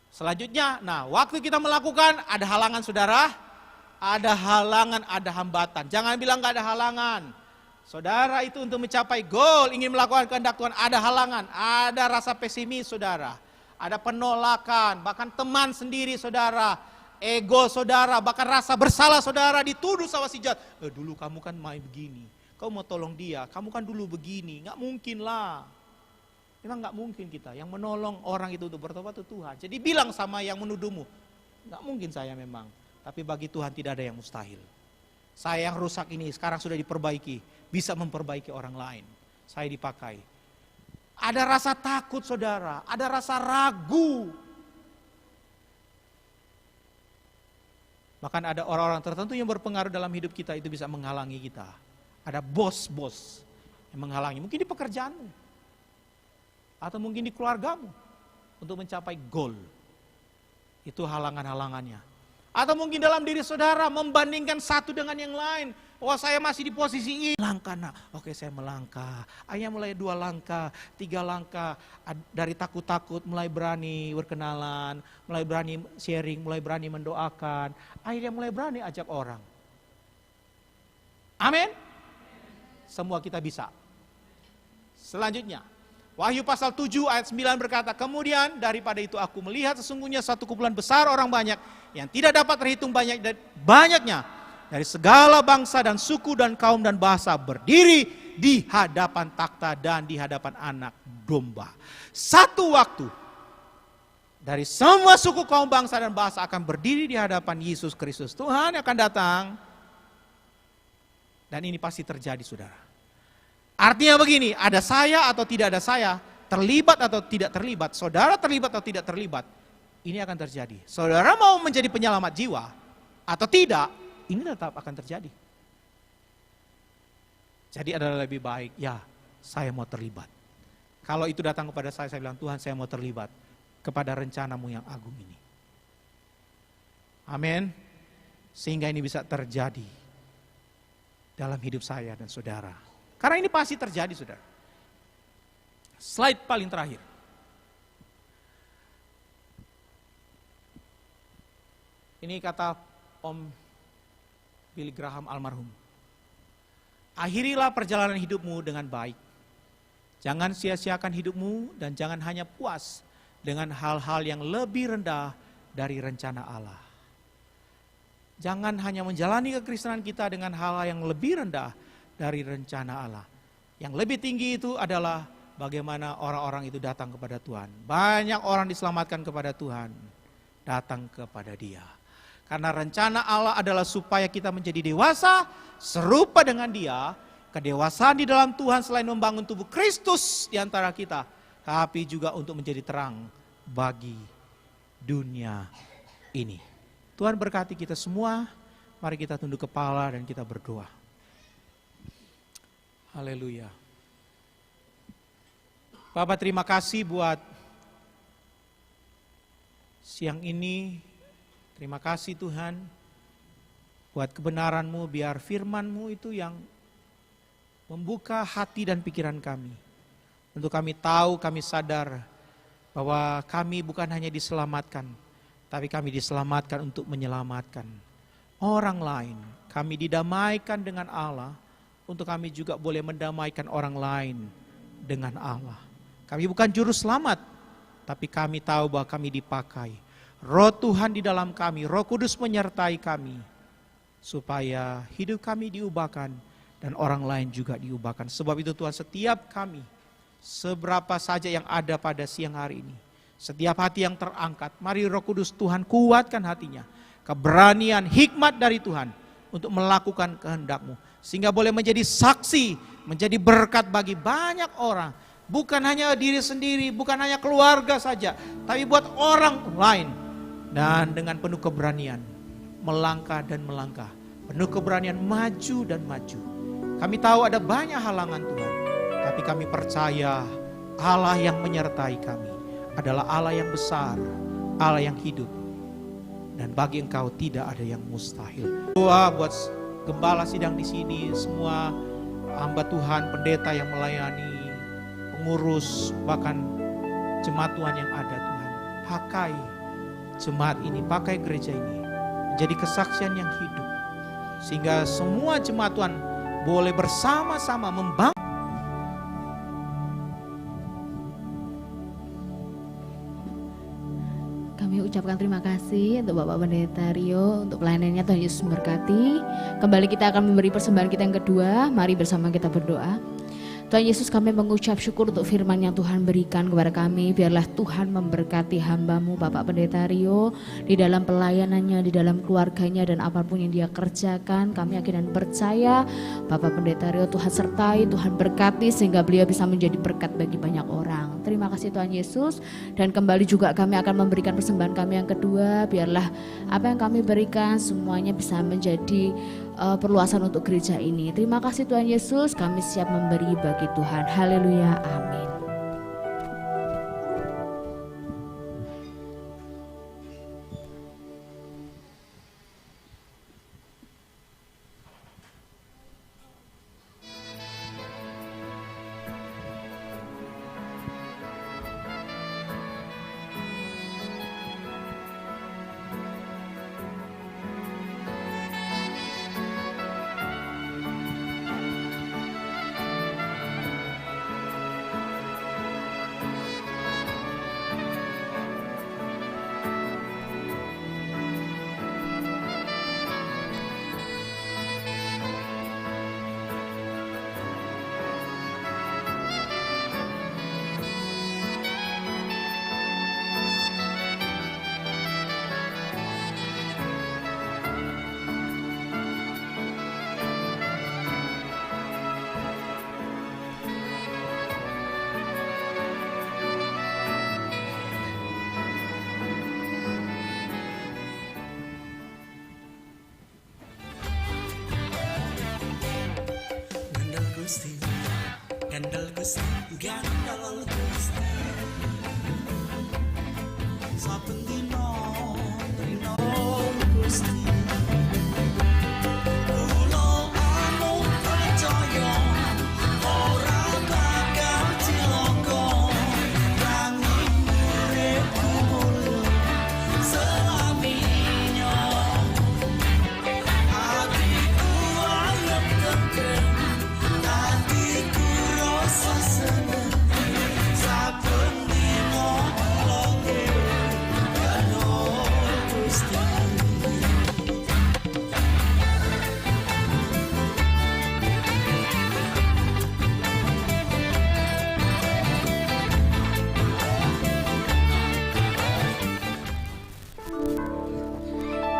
Selanjutnya, nah waktu kita melakukan ada halangan saudara, ada halangan, ada hambatan. Jangan bilang gak ada halangan. Saudara itu untuk mencapai goal, ingin melakukan kehendak Tuhan, ada halangan, ada rasa pesimis saudara. Ada penolakan, bahkan teman sendiri saudara. Ego saudara, bahkan rasa bersalah saudara dituduh sama si jahat. Dulu kamu kan main begini, kamu mau tolong dia, kamu kan dulu begini. Gak mungkin lah. Memang gak mungkin kita, yang menolong orang itu untuk bertobat itu Tuhan. Jadi bilang sama yang menuduhmu, gak mungkin saya memang. Tapi bagi Tuhan tidak ada yang mustahil. Saya yang rusak ini sekarang sudah diperbaiki, bisa memperbaiki orang lain. Saya dipakai. Ada rasa takut saudara, ada rasa ragu. Bahkan ada orang-orang tertentu yang berpengaruh dalam hidup kita itu bisa menghalangi kita. Ada bos-bos yang menghalangi, mungkin di pekerjaanmu. Atau mungkin di keluargamu untuk mencapai goal. Itu halangan-halangannya. Atau mungkin dalam diri saudara membandingkan satu dengan yang lain. Oh saya masih di posisi ini. Langkah nak, oke saya melangkah. Akhirnya mulai 2 langkah, 3 langkah. Dari takut-takut mulai berani berkenalan, mulai berani sharing, mulai berani mendoakan. Akhirnya mulai berani ajak orang. Amin. Semua kita bisa. Selanjutnya, Wahyu pasal 7 ayat 9 berkata, kemudian daripada itu aku melihat sesungguhnya satu kumpulan besar orang banyak yang tidak dapat terhitung banyaknya dari segala bangsa dan suku dan kaum dan bahasa berdiri di hadapan takhta dan di hadapan anak domba. Satu waktu dari semua suku, kaum, bangsa dan bahasa akan berdiri di hadapan Yesus Kristus. Tuhan akan datang. Dan ini pasti terjadi, saudara. Artinya begini, ada saya atau tidak ada saya, terlibat atau tidak terlibat, saudara terlibat atau tidak terlibat, ini akan terjadi. Saudara mau menjadi penyelamat jiwa atau tidak, ini tetap akan terjadi. Jadi adalah lebih baik, ya saya mau terlibat. Kalau itu datang kepada saya bilang, Tuhan saya mau terlibat kepada rencanamu yang agung ini. Amin. Sehingga ini bisa terjadi dalam hidup saya dan saudara. Karena ini pasti terjadi, saudara. Slide paling terakhir. Ini kata Om Billy Graham almarhum. Akhirilah perjalanan hidupmu dengan baik. Jangan sia-siakan hidupmu dan jangan hanya puas dengan hal-hal yang lebih rendah dari rencana Allah. Jangan hanya menjalani kekristenan kita dengan hal-hal yang lebih rendah dari rencana Allah. Yang lebih tinggi itu adalah bagaimana orang-orang itu datang kepada Tuhan. Banyak orang diselamatkan kepada Tuhan, datang kepada Dia. Karena rencana Allah adalah supaya kita menjadi dewasa, serupa dengan Dia. Kedewasaan di dalam Tuhan selain membangun tubuh Kristus di antara kita, tapi juga untuk menjadi terang bagi dunia ini. Tuhan berkati kita semua, mari kita tunduk kepala dan kita berdoa. Haleluya. Bapak terima kasih buat siang ini, terima kasih Tuhan buat kebenaran-Mu, biar firman-Mu itu yang membuka hati dan pikiran kami. Untuk kami tahu, kami sadar bahwa kami bukan hanya diselamatkan, tapi kami diselamatkan untuk menyelamatkan orang lain. Kami didamaikan dengan Allah, untuk kami juga boleh mendamaikan orang lain dengan Allah. Kami bukan juru selamat, tapi kami tahu bahwa kami dipakai. Roh Tuhan di dalam kami, Roh Kudus menyertai kami, supaya hidup kami diubahkan dan orang lain juga diubahkan. Sebab itu Tuhan, setiap kami, seberapa saja yang ada pada siang hari ini, setiap hati yang terangkat, mari Roh Kudus Tuhan kuatkan hatinya. Keberanian, hikmat dari Tuhan untuk melakukan kehendak-Mu. Sehingga boleh menjadi saksi, menjadi berkat bagi banyak orang. Bukan hanya diri sendiri, bukan hanya keluarga saja, tapi buat orang lain. Dan dengan penuh keberanian, melangkah dan melangkah. Penuh keberanian maju dan maju. Kami tahu ada banyak halangan Tuhan, tapi kami percaya Allah yang menyertai kami adalah Allah yang besar, Allah yang hidup, dan bagi Engkau tidak ada yang mustahil. Doa buat gembala sidang di sini, semua hamba Tuhan, pendeta yang melayani, pengurus, bahkan jemaat Tuhan yang ada Tuhan. Pakai jemaat ini, pakai gereja ini menjadi kesaksian yang hidup, sehingga semua jemaat Tuhan boleh bersama-sama membangun. Kami ucapkan terima kasih untuk Bapak Pendeta Rio untuk pelayanannya. Tuhan Yesus memberkati. Kembali kita akan memberi persembahan kita yang kedua. Mari bersama kita berdoa. Tuhan Yesus, kami mengucap syukur untuk firman yang Tuhan berikan kepada kami. Biarlah Tuhan memberkati hamba-Mu Bapak Pendeta Rio di dalam pelayanannya, di dalam keluarganya, dan apapun yang dia kerjakan. Kami yakin dan percaya Bapak Pendeta Rio Tuhan sertai, Tuhan berkati sehingga beliau bisa menjadi berkat bagi banyak orang. Terima kasih Tuhan Yesus. Dan kembali juga kami akan memberikan persembahan kami yang kedua. Biarlah apa yang kami berikan semuanya bisa menjadi perluasan untuk gereja ini. Terima kasih Tuhan Yesus, kami siap memberi bagi Tuhan. Haleluya, amin. Gandol Gusti saben dina rino Gusti kula amung percaya ora bakal cilaka nanging uripku mulya selaminya atiku ayem tentrem hatiku rasa seneng saben dina longe karo Gusti.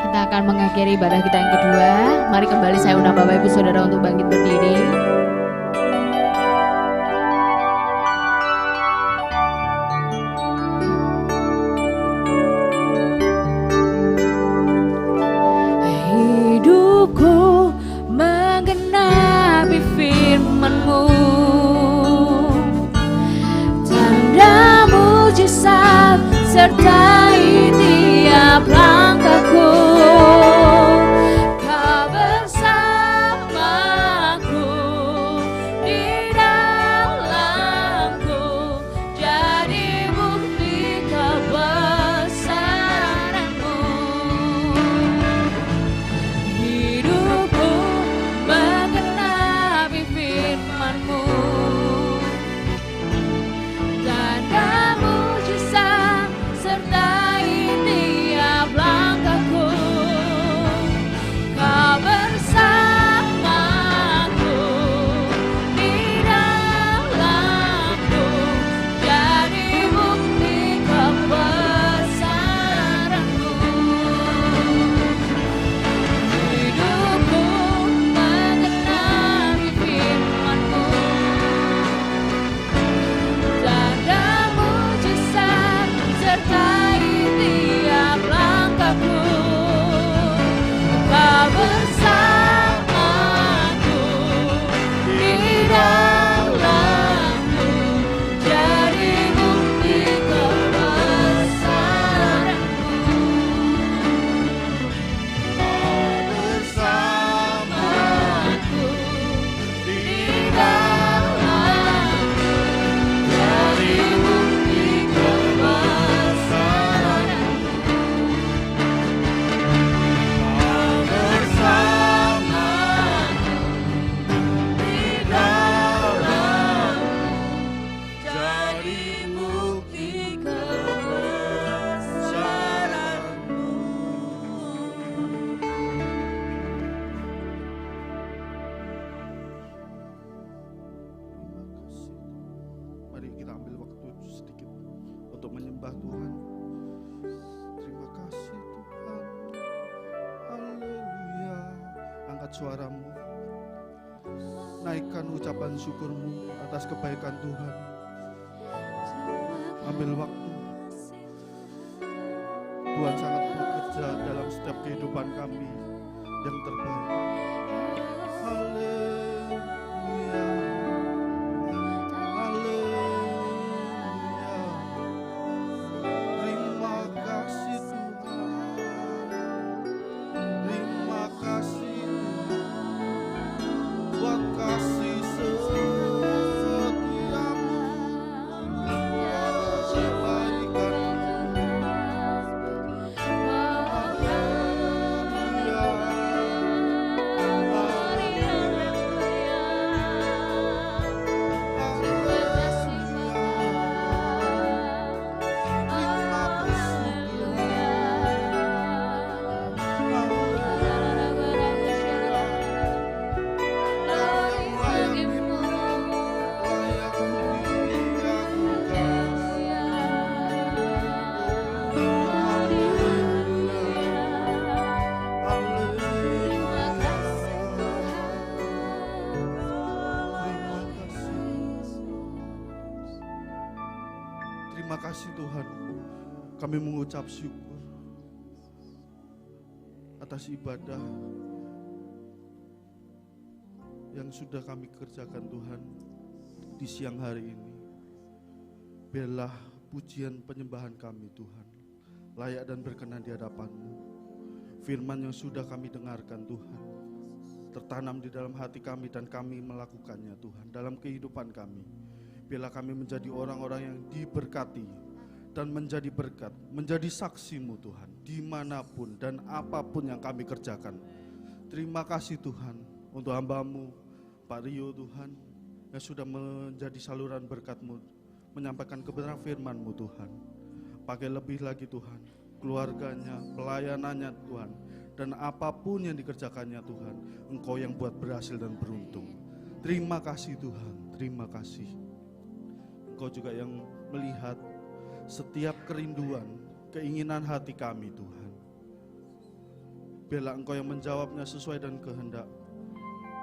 Kita akan mengakhiri ibadah kita yang kedua. Mari kembali saya undang Bapak Ibu Saudara untuk bangkit berdiri. Hidupku menggenapi firman-Mu, tanda mujizat sertai tiap langkahku. Kau bersamaku di dalamku, jadi bukti kebesaran-Mu. Hidupku menggenapi firman-Mu, tanda mujizat sertai tiap langkahku. Kau bersamaku di dalamku, jadi bukti kebesaran-Mu. Hidupku menggenapi firman-Mu, tanda mujizat sertai tiap langkahku. Kau bersamaku di dalamku, jadi bukti kebesaran-Mu. Bersamaku di dalamku, jadi bukti kebesaran-Mu. Bersamaku di dalamku, jadi bukti kebesaran-Mu. Mari kita ambil waktu sedikit untuk menyembah Tuhan. Terima kasih Tuhan. Haleluya. Angkat suaramu. Naikkan ucapan syukurmu atas kebaikan Tuhan. Ambil waktu. Tuhan sangat bekerja dalam setiap kehidupan kami yang terbaik. Haleluya. Haleluya. Terima kasih Tuhan. Terima kasih Tuhan buat kasih setiamu, kebaikan-Mu. Haleluya. Terima kasih Tuhan, kami mengucap syukur atas ibadah yang sudah kami kerjakan Tuhan. di siang hari ini. Biarlah pujian penyembahan kami Tuhan layak dan berkenan di hadapan-Mu. Firman yang sudah kami dengarkan Tuhan tertanam di dalam hati kami dan kami melakukannya Tuhan dalam kehidupan kami. Biarlah kami menjadi orang-orang yang diberkati dan menjadi berkat, menjadi saksi-Mu Tuhan dimanapun dan apapun yang kami kerjakan. Terima kasih Tuhan untuk hamba-Mu Pak Rio Tuhan yang sudah menjadi saluran berkat-Mu, menyampaikan kebenaran firman-Mu Tuhan. Pakai lebih lagi Tuhan keluarganya, pelayanannya Tuhan, dan apapun yang dikerjakannya Tuhan, Engkau yang buat berhasil dan beruntung. Terima kasih Tuhan, terima kasih. Engkau juga yang melihat setiap kerinduan, keinginan hati kami Tuhan. Biarlah Engkau yang menjawabnya sesuai dengan kehendak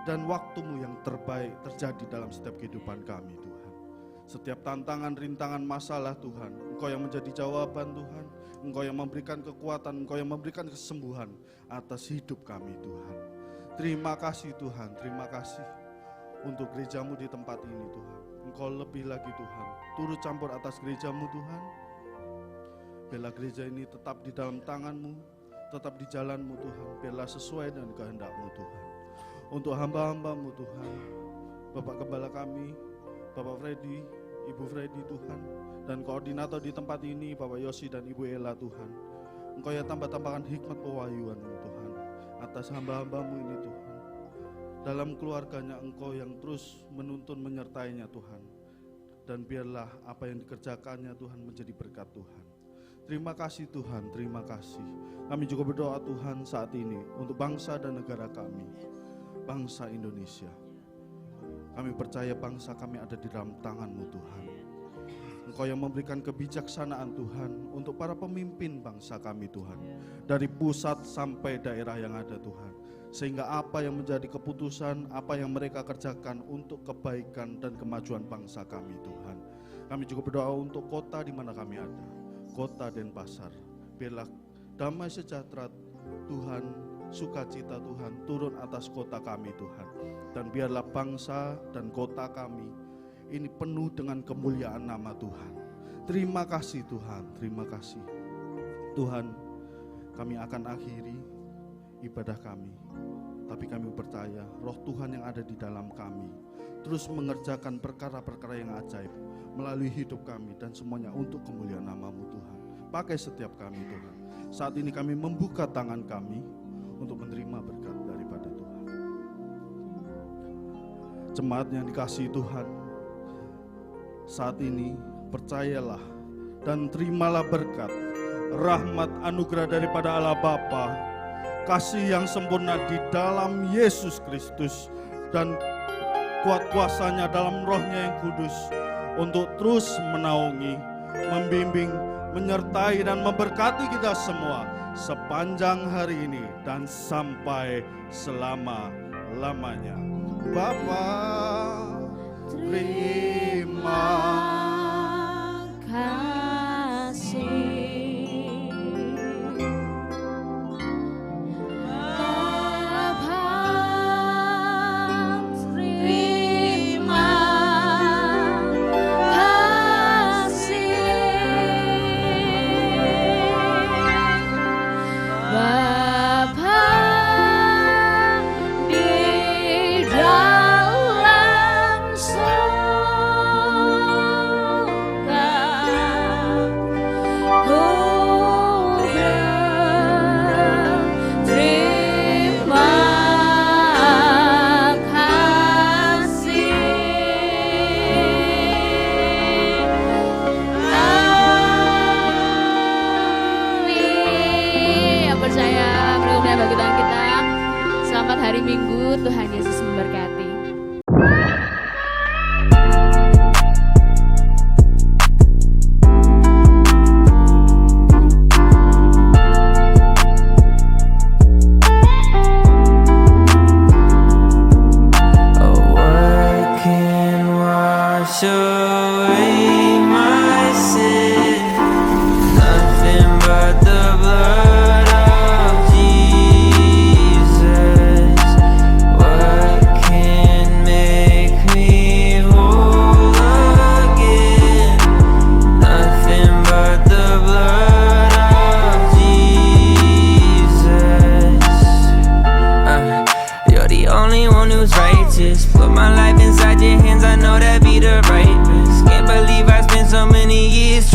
dan waktu-Mu yang terbaik terjadi dalam setiap kehidupan kami Tuhan. Setiap tantangan, rintangan, masalah Tuhan, Engkau yang menjadi jawaban Tuhan. Engkau yang memberikan kekuatan, Engkau yang memberikan kesembuhan atas hidup kami Tuhan. Terima kasih Tuhan, terima kasih untuk gereja-Mu di tempat ini Tuhan. Engkau lebih lagi Tuhan, turut campur atas gereja-Mu Tuhan. Biarlah gereja ini tetap di dalam tangan-Mu, tetap di jalan-Mu Tuhan. Biarlah sesuai dengan kehendak-Mu Tuhan. Untuk hamba-hamba-Mu Tuhan, Bapak Gembala kami, Bapak Freddy, Ibu Freddy Tuhan, dan koordinator di tempat ini Bapak Yosi dan Ibu Ella Tuhan. Engkau yang tambah-tambahkan hikmat pewahyuan-Mu Tuhan atas hamba-hamba-Mu ini Tuhan. Dalam keluarganya Engkau yang terus menuntun menyertainya Tuhan. Dan biarlah apa yang dikerjakannya Tuhan menjadi berkat Tuhan. Terima kasih Tuhan, terima kasih. Kami juga berdoa Tuhan saat ini untuk bangsa dan negara kami, bangsa Indonesia. Kami percaya bangsa kami ada di dalam tangan-Mu Tuhan. Engkau yang memberikan kebijaksanaan Tuhan untuk para pemimpin bangsa kami Tuhan. Dari pusat sampai daerah yang ada Tuhan. Sehingga apa yang menjadi keputusan, apa yang mereka kerjakan untuk kebaikan dan kemajuan bangsa kami Tuhan. Kami juga berdoa untuk kota di mana kami ada. Kota Denpasar. Biarlah damai sejahtera Tuhan, sukacita Tuhan turun atas kota kami Tuhan. Dan biarlah bangsa dan kota kami ini penuh dengan kemuliaan nama Tuhan. Terima kasih Tuhan, terima kasih. Tuhan, kami akan akhiri ibadah kami. Tapi kami percaya roh Tuhan yang ada di dalam kami terus mengerjakan perkara-perkara yang ajaib melalui hidup kami dan semuanya untuk kemuliaan nama-Mu Tuhan. Pakai setiap kami Tuhan. Saat ini kami membuka tangan kami untuk menerima berkat daripada Tuhan. Jemaat yang dikasihi Tuhan, saat ini percayalah dan terimalah berkat, rahmat anugerah daripada Allah Bapa, kasih yang sempurna di dalam Yesus Kristus, dan kuat kuasanya dalam rohnya yang kudus untuk terus menaungi, membimbing, menyertai dan memberkati kita semua sepanjang hari ini dan sampai selama-lamanya. Bapa, terima kasih. Di dalam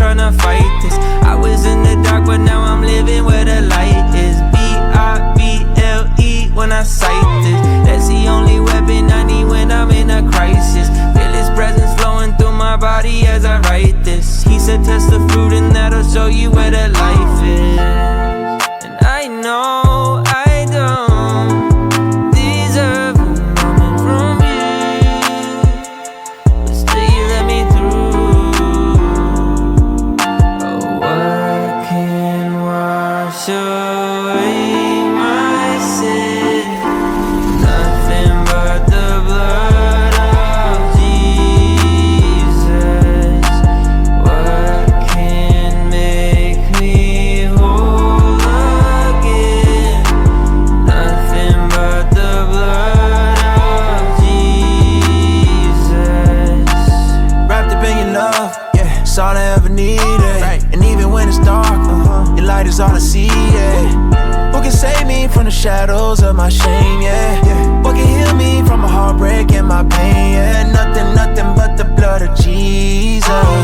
tryna fight this. I was in the dark, but now I'm living where the light is. B-I-B-L-E when I sight this. That's the only weapon I need when I'm in a crisis. Feel his presence flowing through my body as I write this. He said test the fruit and that'll show you where the life is. And I know I don't deserve a moment from you, but still you let me through. Oh, what can wash away my sin? Nothing but the blood of Jesus. What can make me whole again? Nothing but the blood of Jesus. Wrapped up in your love, yeah, it's all I ever needed. And even when it's dark, your light is all I see, yeah. Who can save me from the shadows of my shame, yeah? What can heal me from my heartbreak and my pain, yeah? Nothing but the blood of Jesus.